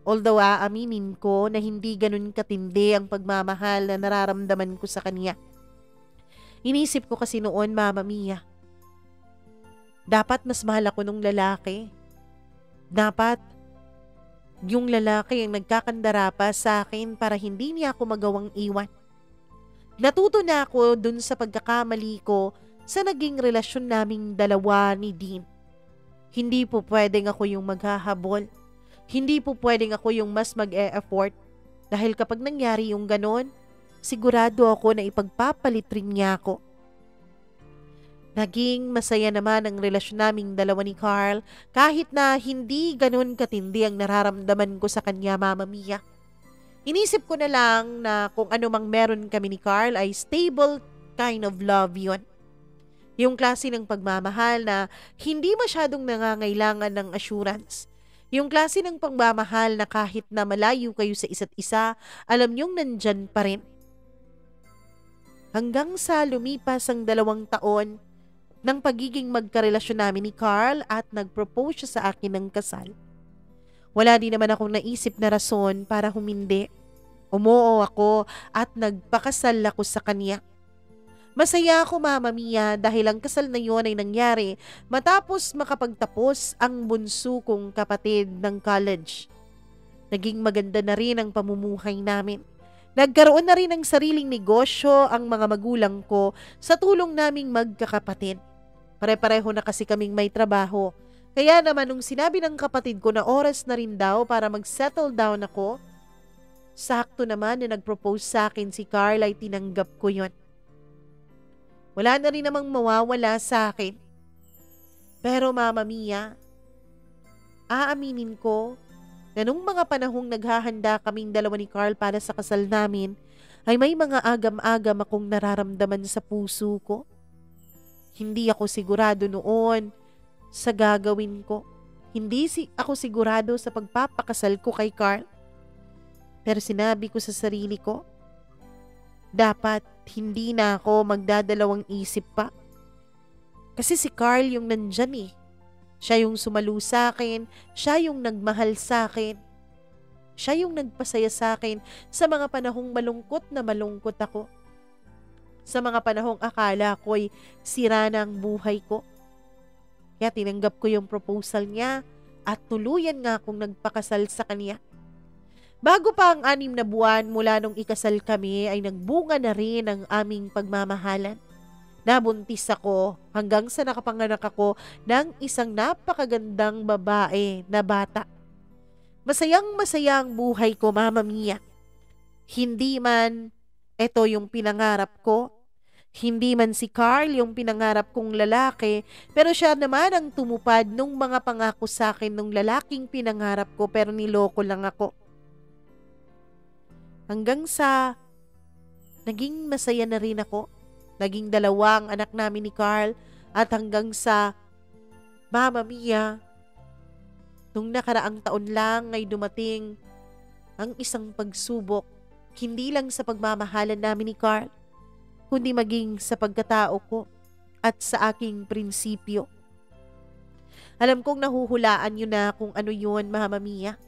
Although aaminin ko na hindi ganun katindi ang pagmamahal na nararamdaman ko sa kanya. Inisip ko kasi noon, Mama Mia, dapat mas mahal ako nung lalaki. Dapat yung lalaki ang nagkakandara pa sa akin para hindi niya ako magawang iwan. Natuto na ako dun sa pagkakamali ko sa naging relasyon naming 2 ni Dean. Hindi po pwedeng ako yung maghahabol. Hindi po pwedeng ako yung mas mag-e-effort. Dahil kapag nangyari yung ganon, sigurado ako na ipagpapalit rin niya ako. Naging masaya naman ang relasyon naming 2 ni Carl kahit na hindi ganun katindi ang nararamdaman ko sa kanya, Mama Mia. Inisip ko na lang na kung ano mang meron kami ni Carl ay stable kind of love yon. Yung klase ng pagmamahal na hindi masyadong nangangailangan ng assurance. Yung klase ng pagmamahal na kahit na malayo kayo sa isa't isa, alam niyong nandyan pa rin. Hanggang sa lumipas ang 2 taon, ng pagiging magkarelasyon namin ni Carl at nag-propose siya sa akin ng kasal. Wala din naman akong naisip na rason para humindi. Umuo ako at nagpakasal ako sa kanya. Masaya ako, Mama Mia, dahil ang kasal na yon ay nangyari matapos makapagtapos ang bunso kong kapatid ng college. Naging maganda na rin ang pamumuhay namin. Nagkaroon na rin ng sariling negosyo ang mga magulang ko sa tulong naming magkakapatid. Pare-pareho na kasi kaming may trabaho. Kaya naman nung sinabi ng kapatid ko na oras na rin daw para mag-settle down ako, sakto naman na nag-propose sa akin si Carl ay tinanggap ko yon. Wala na rin namang mawawala sa akin. Pero Mama Mia, aaminin ko na nung mga panahong naghahanda kaming 2 ni Carl para sa kasal namin, ay may mga agam-agam akong nararamdaman sa puso ko. Hindi ako sigurado noon sa gagawin ko. Ako sigurado sa pagpapakasal ko kay Carl. Pero sinabi ko sa sarili ko, dapat hindi na ako magdadalawang isip pa. Kasi si Carl yung nandyan eh. Siya yung sumalo sa akin, siya yung nagmahal sa akin. Siya yung nagpasaya sa akin sa mga panahong malungkot na malungkot ako. Sa mga panahong akala ko'y sira na ang buhay ko. Kaya tinanggap ko yung proposal niya at tuluyan nga akong nagpakasal sa kanya. Bago pa ang 6 na buwan mula nung ikasal kami ay nagbunga na rin ang aming pagmamahalan. Nabuntis ako hanggang sa nakapanganak ako ng isang napakagandang babae na bata. Masayang-masaya ang buhay ko, Mama Mia. Hindi man ito yung pinangarap ko, hindi man si Carl yung pinangarap kong lalaki, pero siya naman ang tumupad nung mga pangako sa akin nung lalaking pinangarap ko pero niloko lang ako. Hanggang sa naging masaya na rin ako. Naging 2 ang anak namin ni Carl at hanggang sa Mama Mia, nung nakaraang taon lang ay dumating ang isang pagsubok, hindi lang sa pagmamahalan namin ni Carl, kundi maging sa pagkatao ko at sa aking prinsipyo. Alam kong nahuhulaan nyo na kung ano yun, Mama Mia.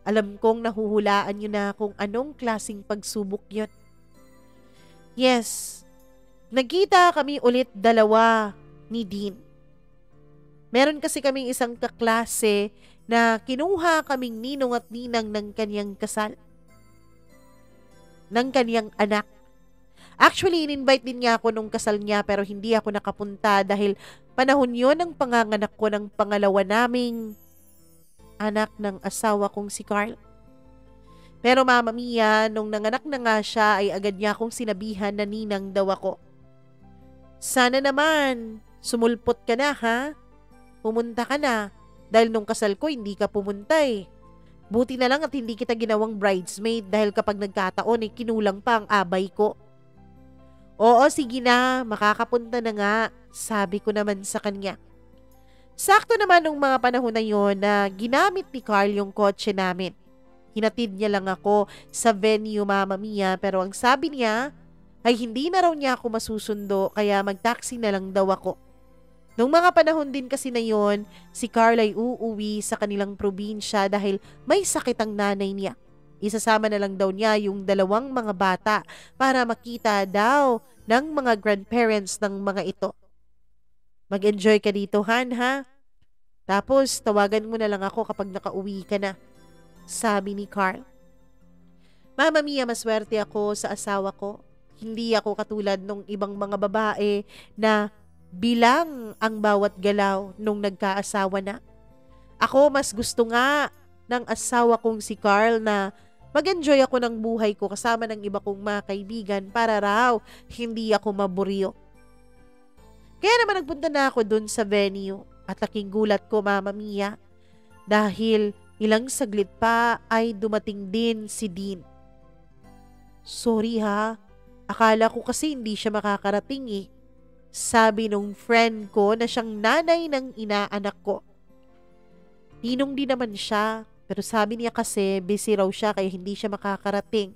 Alam kong nahuhulaan nyo na kung anong klaseng pagsubok yun. Yes, nagkita kami ulit 2 ni Dean. Meron kasi kaming isang kaklase na kinuha kaming ninong at ninang ng kanyang kasal. Ng kanyang anak. Actually, in-invite din niya ako nung kasal niya pero hindi ako nakapunta dahil panahon yon ng panganganak ko ng pangalawa naming anak ng asawa kong si Carl. Pero Mama Mia, nung nanganak na nga siya ay agad niya akong sinabihan na ninang daw ako. Sana naman, sumulpot ka na ha? Pumunta ka na. Dahil nung kasal ko hindi ka pumunta eh. Buti na lang at hindi kita ginawang bridesmaid dahil kapag nagkataon eh kinulang pa ang abay ko. Oo, sige na, makakapunta na nga, sabi ko naman sa kanya. Sakto naman nung mga panahon na yon na ginamit ni Carl yung kotse namin. Hinatid niya lang ako sa venue, Mama Mia, pero ang sabi niya ay hindi na raw niya ako masusundo kaya mag-taxi na lang daw ako. Nung mga panahon din kasi na yon, si Carl ay uuwi sa kanilang probinsya dahil may sakit ang nanay niya. Isasama na lang daw niya yung 2 mga bata para makita daw ng mga grandparents ng mga ito. Mag-enjoy ka dito, Han, ha? Tapos, tawagan mo na lang ako kapag nakauwi ka na, sabi ni Carl. Mama Mia, maswerte ako sa asawa ko. Hindi ako katulad ng ibang mga babae na bilang ang bawat galaw nung nagkaasawa na. Ako, mas gusto nga ng asawa kong si Carl na mag-enjoy ako ng buhay ko kasama ng iba kong mga kaibigan para raw hindi ako maburyo. Kaya naman nagpunta na ako dun sa venue at laking gulat ko, Mama Mia, dahil ilang saglit pa ay dumating din si Dean. Sorry ha, akala ko kasi hindi siya makakarating eh, sabi nung friend ko na siyang nanay ng inaanak ko. Ninong din naman siya, pero sabi niya kasi busy raw siya kaya hindi siya makakarating.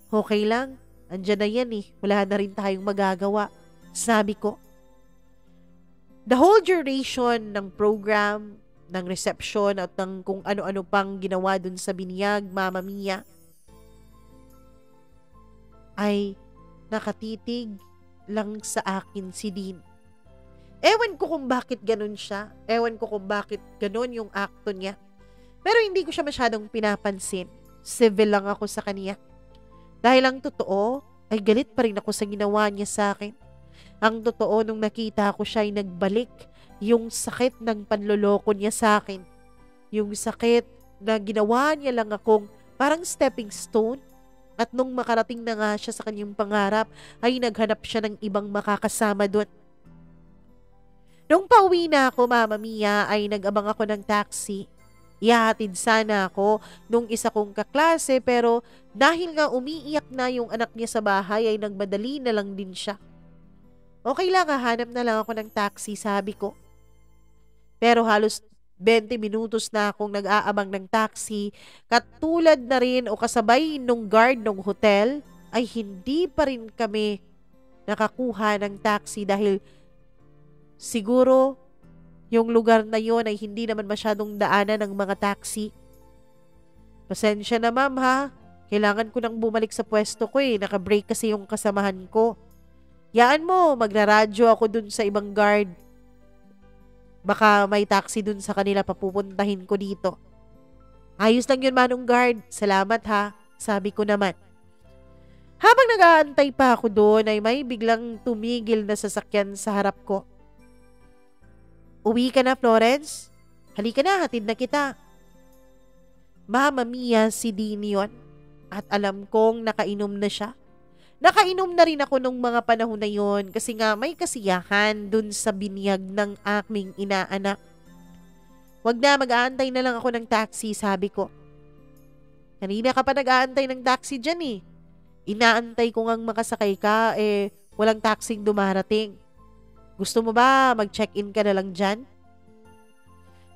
Okay lang, andyan na yan eh, wala na rin tayong magagawa, sabi ko. The whole duration ng program, ng reception at ng kung ano-ano pang ginawa dun sa binyag, Mama Mia, ay nakatitig lang sa akin si Dean. Ewan ko kung bakit ganun siya. Ewan ko kung bakit ganun yung akto niya. Pero hindi ko siya masyadong pinapansin. Civil lang ako sa kanya. Dahil ang totoo, ay galit pa rin ako sa ginawa niya sa akin. Ang totoo nung nakita ko siya ay nagbalik yung sakit ng panloloko niya sa akin. Yung sakit na ginawa niya lang akong parang stepping stone. At nung makarating na nga siya sa kanyang pangarap, ay naghanap siya ng ibang makakasama doon. Nung pauwi na ako, Mama Mia, ay nag-abang ako ng taxi. Ihahatid sana ako nung isa kong kaklase pero dahil nga umiiyak na yung anak niya sa bahay ay nagmadali na lang din siya. Okay lang, hahanap na lang ako ng taxi, sabi ko. Pero halos 20 minutos na akong nag-aabang ng taxi, katulad na rin o kasabay nung guard ng hotel, ay hindi pa rin kami nakakuha ng taxi dahil siguro yung lugar na yon ay hindi naman masyadong daanan ng mga taxi. Pasensya na ma'am ha, kailangan ko nang bumalik sa pwesto ko nakabreak kasi yung kasamahan ko. Yaan mo, magraradyo ako dun sa ibang guard. Baka may taxi dun sa kanila papupuntahin ko dito. Ayos lang yun manong guard, salamat ha, sabi ko naman. Habang nag-aantay pa ako doon ay may biglang tumigil na sasakyan sa harap ko. Uwi ka na, Florence? Halika na, hatid na kita. Mama Mia, si Dean yun. At alam kong nakainom na siya. Nakainom na rin ako nung mga panahon na yon kasi nga may kasiyahan dun sa binyag ng aking inaanak. Wag na, mag-aantay na lang ako ng taxi, sabi ko. Kanina ka pa nag-aantay ng taxi dyan Inaantay ko ngang makasakay ka walang taxing dumarating. Gusto mo ba mag-check-in ka na lang dyan?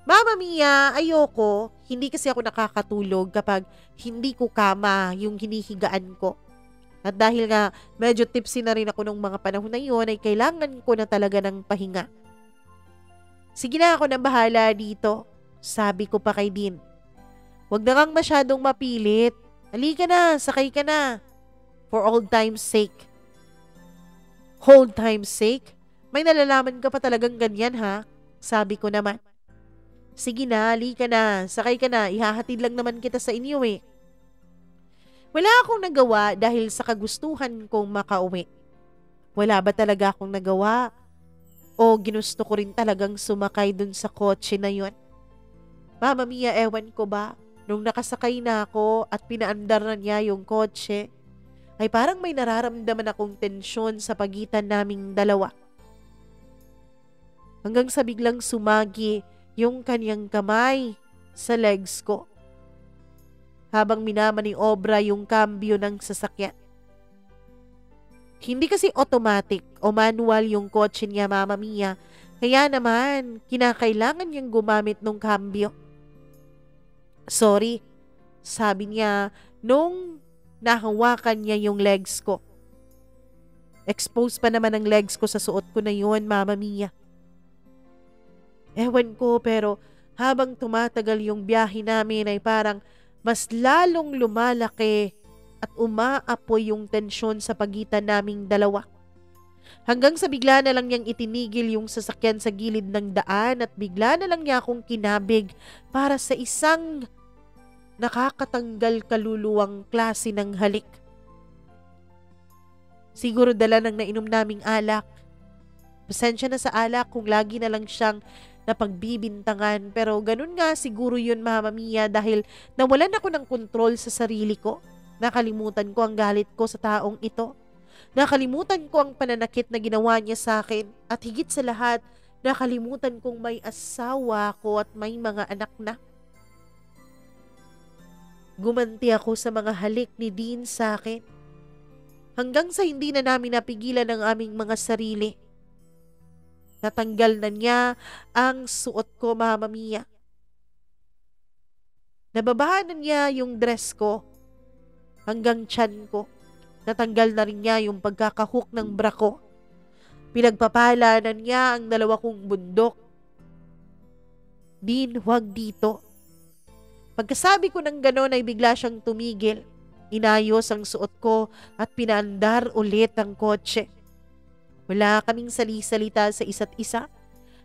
Mama Mia, ayoko. Hindi kasi ako nakakatulog kapag hindi ko kama yung hinihigaan ko. At dahil nga medyo tipsy na rin ako nung mga panahon na yun ay kailangan ko na talaga ng pahinga. Sige na, ako na bahala dito, sabi ko pa kay Dean. Huwag na kang masyadong mapilit. Halika na, sakay ka na. For old time's sake. Old time's sake? May nalalaman ka pa talagang ganyan ha? Sabi ko naman. Sige na, halika na, sakay ka na, ihahatid lang naman kita sa inyo Wala akong nagawa dahil sa kagustuhan kong makauwi. Wala ba talaga akong nagawa? O ginusto ko rin talagang sumakay dun sa kotse na yon? Mama Mia, ewan ko ba, nung nakasakay na ako at pinaandar na niya yung kotse, ay parang may nararamdaman akong tensyon sa pagitan naming dalawa. Hanggang sa biglang sumagi yung kanyang kamay sa legs ko. Habang minamaniobra yung kambyo ng sasakyan. Hindi kasi automatic o manual yung kotse niya, Mama Mia. Kaya naman, kinakailangan niyang gumamit ng kambyo. Sorry, sabi niya nung nahawakan niya yung legs ko. Exposed pa naman ang legs ko sa suot ko na yun, Mama Mia. Ewan ko, pero habang tumatagal yung biyahe namin ay parang mas lalong lumalaki at umaapoy yung tensyon sa pagitan naming dalawa. Hanggang sa bigla na lang niyang itinigil yung sasakyan sa gilid ng daan at bigla na lang niya akong kinabig para sa isang nakakatanggal kaluluwang klase ng halik. Siguro dala ng nainom naming alak. Pasensya na sa alak kung lagi na lang siyang napagbibintangan, pero ganun nga siguro yun, Mama Mia, dahil nawalan ako ng kontrol sa sarili ko. Nakalimutan ko ang galit ko sa taong ito. Nakalimutan ko ang pananakit na ginawa niya sa akin at higit sa lahat, nakalimutan kong may asawa ko at may mga anak na. Gumanti ako sa mga halik ni Dean sa akin. Hanggang sa hindi na namin napigilan ang aming mga sarili. Natanggal na niya ang suot ko, Mama Mia. Nababahan na niya yung dress ko hanggang tiyan ko. Natanggal na rin niya yung pagkakahook ng bra ko. Pinagpapala na niya ang dalawa kong bundok. Dean, huwag dito. Pagkasabi ko ng ganon ay bigla siyang tumigil. Inayos ang suot ko at pinaandar ulit ang kotse. Wala kaming sali-salita sa isa't isa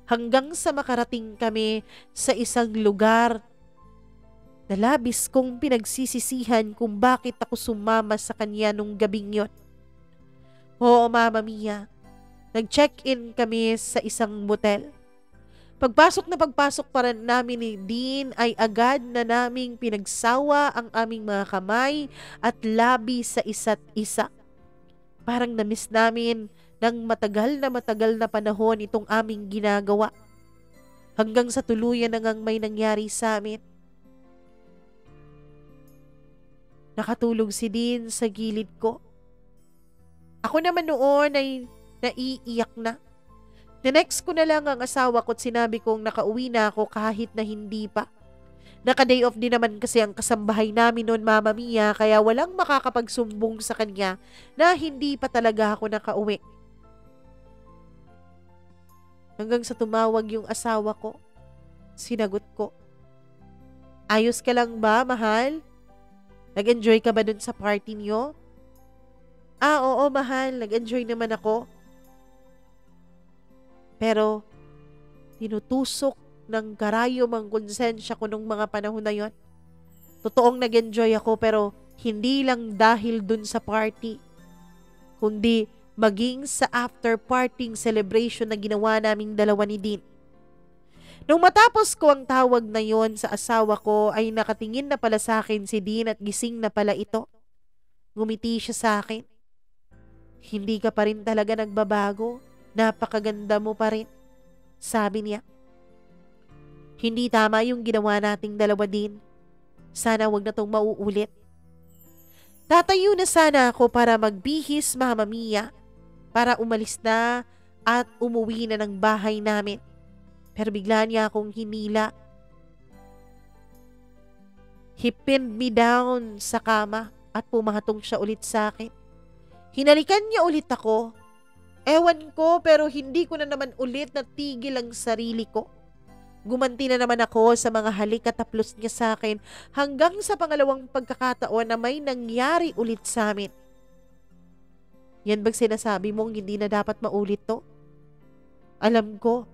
hanggang sa makarating kami sa isang lugar na labis kong pinagsisisihan kung bakit ako sumama sa kanya nung gabing yon. Oo, Mama Mia, nag-check-in kami sa isang motel. Pagpasok pa rin namin ni Dean ay agad na naming pinagsawa ang aming mga kamay at labi sa isa't isa. Parang na-miss namin ng matagal na panahon itong aming ginagawa. Hanggang sa tuluyan na ngang may nangyari sa amin. Nakatulog si Dean sa gilid ko. Ako naman noon ay Naiiyak na. Next ko na lang ang asawa ko at sinabi kong nakauwi na ako kahit na hindi pa. Naka-day off din naman kasi ang kasambahay namin noon, Mama Mia, kaya walang makakapagsumbong sa kanya na hindi pa talaga ako nakauwi. Hanggang sa tumawag yung asawa ko, sinagot ko, "Ayos ka lang ba, mahal? Nag-enjoy ka ba dun sa party niyo?" Oo, mahal. Nag-enjoy naman ako." Pero tinutusok ng karayom ang konsensya ko nung mga panahon na yon. Totoong nag-enjoy ako pero hindi lang dahil dun sa party, kundi maging sa after-partying celebration na ginawa naming dalawa ni Dean. Nung matapos ko ang tawag na yon sa asawa ko ay nakatingin na pala sa akin si Dean at gising na pala ito. Ngumiti siya sa akin. "Hindi ka pa rin talaga nagbabago. Napakaganda mo pa rin," sabi niya. "Hindi tama yung ginawa nating dalawa din. Sana wag na tong mauulit." Tatayo na sana ako para magbihis, Mama Mia, para umalis na at umuwi na ng bahay namin. Pero bigla niya akong hinila. He pinned me down sa kama at pumahatong siya ulit sa akin. Hinalikan niya ulit ako. Ewan ko pero hindi ko na naman ulit natigil ang sarili ko. Gumanti na naman ako sa mga halik at taplos niya sa akin hanggang sa pangalawang pagkakataon na may nangyari ulit sa amin. Yan bang sinasabi mong hindi na dapat maulit to? Alam ko,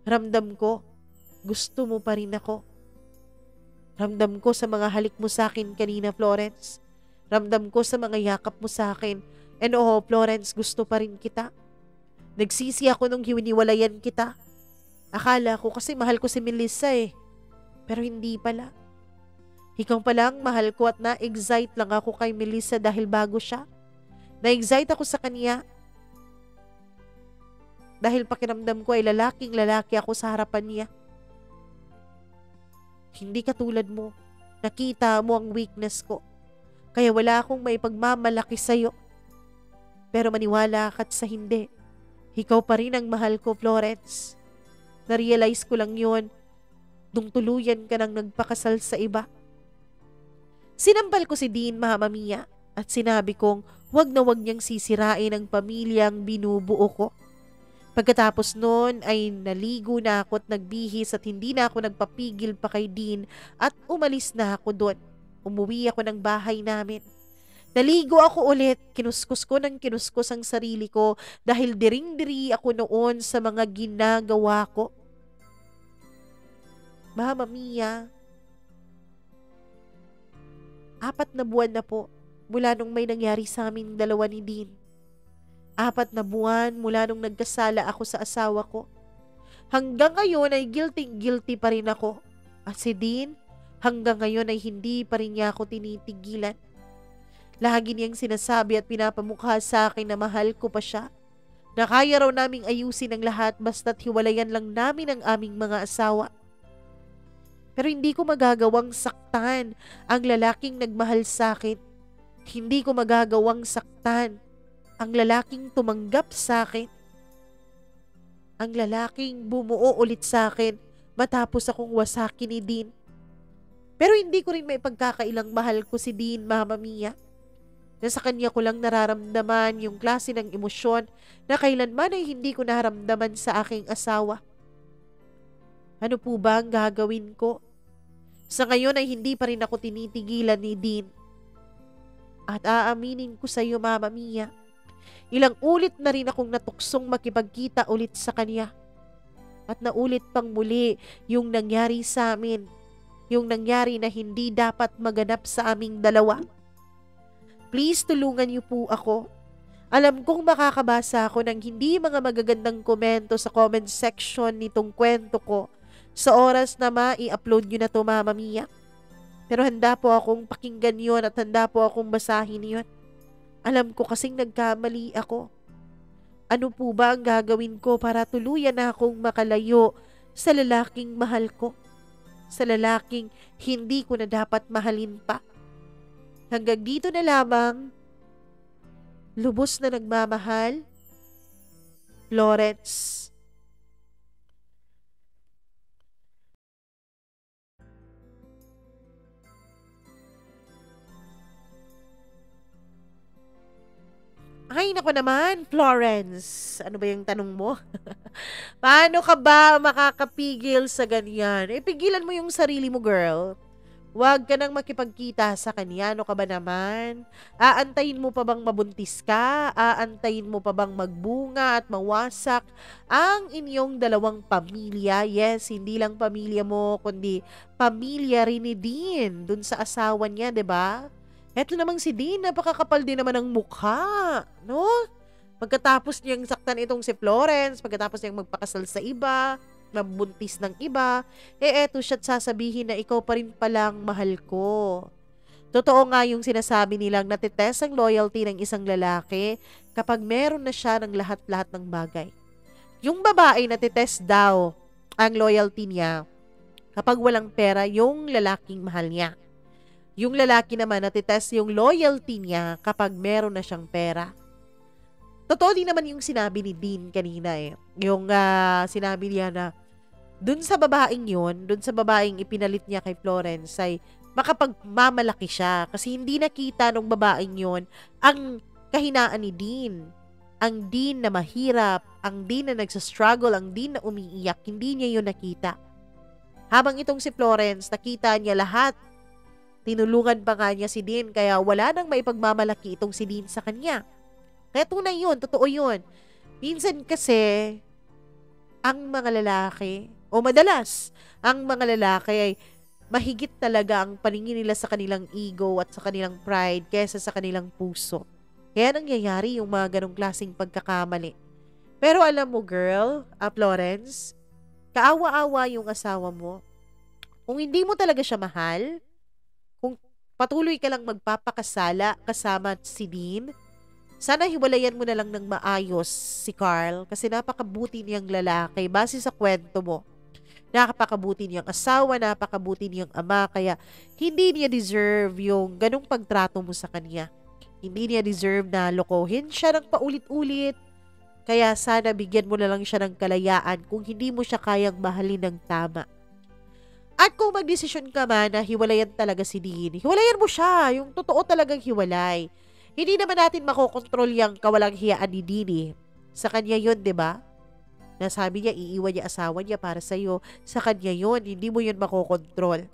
ramdam ko, gusto mo pa rin ako. Ramdam ko sa mga halik mo sa akin kanina, Florence. Ramdam ko sa mga yakap mo sa akin. And Florence, gusto pa rin kita. Nagsisi ako nung hiniwalayan kita. Akala ko kasi mahal ko si Melissa eh. Pero hindi pala. Ikaw palang mahal ko at na-excite lang ako kay Melissa dahil bago siya. Na-excite ako sa kanya. Dahil pakiramdam ko ay lalaking lalaki ako sa harapan niya. Hindi katulad mo. Nakita mo ang weakness ko. Kaya wala akong may pagmamalaki sa'yo. Pero maniwala ka't sa hindi. Ikaw pa rin ang mahal ko, Florence. Na-realize ko lang yon nung tuluyan ka nang nagpakasal sa iba. Sinampal ko si Dean, Mama Mia, at sinabi kong wag na wag niyang sisirain ang pamilyang binubuo ko. Pagkatapos noon ay naligo na ako at nagbihis at hindi na ako nagpapigil pa kay Dean at umalis na ako doon. Umuwi ako ng bahay namin. Naligo ako ulit, kinuskus ko ng kinuskus ang sarili ko dahil diring-diri ako noon sa mga ginagawa ko. Mama Mia, 4 na buwan na po mula nung may nangyari sa amin dalawa ni Dean. 4 na buwan mula nung nagkasala ako sa asawa ko. Hanggang ngayon ay guilty pa rin ako. At si Dean, hanggang ngayon ay hindi pa rin niya ako tinitigilan. Lagi niyang sinasabi at pinapamukha sa akin na mahal ko pa siya. Na kaya raw naming ayusin ang lahat basta't hiwalayan lang namin ang aming mga asawa. Pero hindi ko magagawang saktan ang lalaking nagmahal sa akin. Hindi ko magagawang saktan ang lalaking tumanggap sa akin. Ang lalaking bumuo ulit sa akin matapos akong wasakin ni Dean. Pero hindi ko rin may pagkakailang mahal ko si Dean, Mama Mia. Na sa kanya ko lang nararamdaman yung klase ng emosyon na kailanman ay hindi ko naramdaman sa aking asawa. Ano po ba ang gagawin ko? Sa ngayon ay hindi pa rin ako tinitigilan ni Dean. At aaminin ko sa iyo, Mama Mia, ilang ulit na rin akong natuksong makipagkita ulit sa kanya. At naulit pang muli yung nangyari sa amin. Yung nangyari na hindi dapat maganap sa aming dalawa. Please tulungan niyo po ako. Alam kong makakabasa ako ng hindi mga magagandang komento sa comment section nitong kwento ko sa oras na mai-upload niyo na to, Mama Mia. Pero handa po akong pakinggan yon at handa po akong basahin yon. Alam ko kasing nagkamali ako. Ano po ba ang gagawin ko para tuluyan na akong makalayo sa lalaking mahal ko? Sa lalaking hindi ko na dapat mahalin pa. Hanggang dito na lamang, lubos na nagmamahal, Florence. Ay, nako naman, Florence. Ano ba yung tanong mo? Paano ka ba makakapigil sa ganyan? Pigilan mo yung sarili mo, girl. Huwag ka nang makipagkita sa kanya. Ano ka ba naman? Aantayin mo pa bang mabuntis ka? Aantayin mo pa bang magbunga at mawasak ang inyong dalawang pamilya? Yes, hindi lang pamilya mo, kundi pamilya rin ni Dean dun sa asawa niya, 'di ba? Eto namang si Dean, napakakapal din naman ng mukha, no? Pagkatapos niyang saktan itong si Florence, pagkatapos niyang magpakasal sa iba, mabuntis ng iba, eto siya't sasabihin na ikaw pa rin palang mahal ko. Totoo nga yung sinasabi nilang natitest ang loyalty ng isang lalaki kapag meron na siya ng lahat-lahat ng bagay. Yung babae natitest daw ang loyalty niya kapag walang pera yung lalaking mahal niya. Yung lalaki naman natitest yung loyalty niya kapag meron na siyang pera. Totoo din naman yung sinabi ni Dean kanina Yung sinabi niya na dun sa babaeng yun, dun sa babaeng ipinalit niya kay Florence ay makapagmamalaki siya kasi hindi nakita nung babaeng yun ang kahinaan ni Dean. Ang Dean na mahirap, ang Dean na nagsastruggle, ang Dean na umiiyak, hindi niya yun nakita. Habang itong si Florence, nakita niya lahat. Tinulungan pa nga niya si Dean kaya wala nang maipagmamalaki itong si Dean sa kanya. Kaya tunay yun, totoo yun. Minsan kasi, ang mga lalaki, o madalas, ang mga lalaki ay mahigit talaga ang paningin nila sa kanilang ego at sa kanilang pride kaysa sa kanilang puso. Kaya nangyayari yung mga ganong klaseng pagkakamali. Pero alam mo girl, Florence, kaawa-awa yung asawa mo. Kung hindi mo talaga siya mahal, kung patuloy ka lang magpapakasala kasama si Dean, sana hiwalayan mo na lang ng maayos si Carl kasi napakabuti niyang lalaki base sa kwento mo. Napakabuti niyang asawa, napakabuti niyang ama kaya hindi niya deserve yung ganong pagtrato mo sa kanya. Hindi niya deserve na lokohin siya ng paulit-ulit. Kaya sana bigyan mo na lang siya ng kalayaan kung hindi mo siya kayang mahalin ng tama. At kung magdesisyon ka man na hiwalayan talaga si Dean, hiwalayan mo siya, yung totoo talagang hiwalay. Hindi naman natin makokontrol yung kawalang hiyaan ni Dean Sa kanya yun, di ba? Nasabi niya, iiwan niya asawa niya para sa'yo. Sa kanya yun, hindi mo yun makokontrol.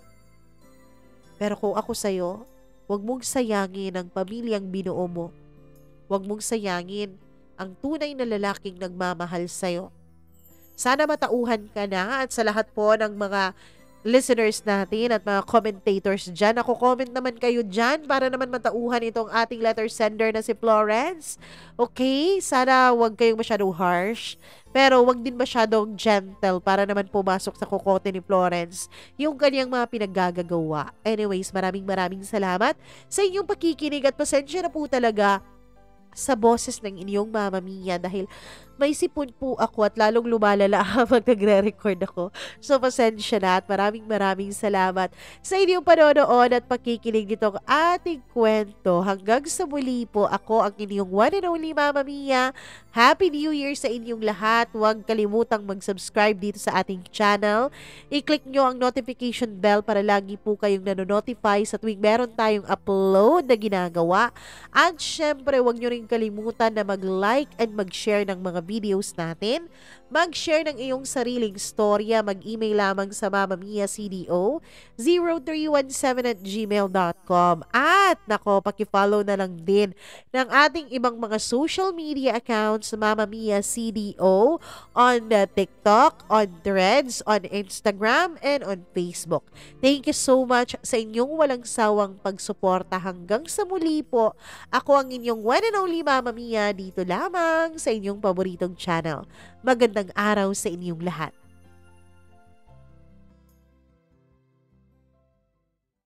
Pero kung ako sa'yo, huwag mong sayangin ang pamilyang binuo mo. Huwag mong sayangin ang tunay na lalaking nagmamahal sa'yo. Sana matauhan ka na at sa lahat po ng mga listeners natin at mga commentators dyan. Ako comment naman kayo dyan para naman matauhan itong ating letter sender na si Florence. Okay? Sana wag kayong masyadong harsh. Pero wag din masyadong gentle para naman pumasok sa kokote ni Florence yung kanyang mga pinaggagawa. Anyways, maraming salamat sa inyong pakikinig at pasensya na po talaga sa boses ng inyong Mama Mia dahil may sipon po ako at lalong lumalala habang nagre-record ako. So, pasensya na at maraming salamat sa inyong panonood at pakikinig nitong ating kwento. Hanggang sa muli po, ako ang inyong one and only Mama Mia. Happy New Year sa inyong lahat. Huwag kalimutang mag-subscribe dito sa ating channel. I-click nyo ang notification bell para lagi po kayong nanonotify sa tuwing meron tayong upload na ginagawa. At syempre, huwag nyo rin kalimutan na mag-like and mag-share ng mga videos natin. Mag-share ng iyong sariling storya. Mag-email lamang sa mamamiacdo0317@gmail.com. At nako, paki-follow na lang din ng ating ibang mga social media accounts, Mama Mia CDO, on TikTok, on Threads, on Instagram, and on Facebook. Thank you so much sa inyong walang sawang pagsuporta. Hanggang sa muli po, ako ang inyong one and only Mama Mia dito lamang sa inyong paboritong channel. Magandang araw sa inyong lahat.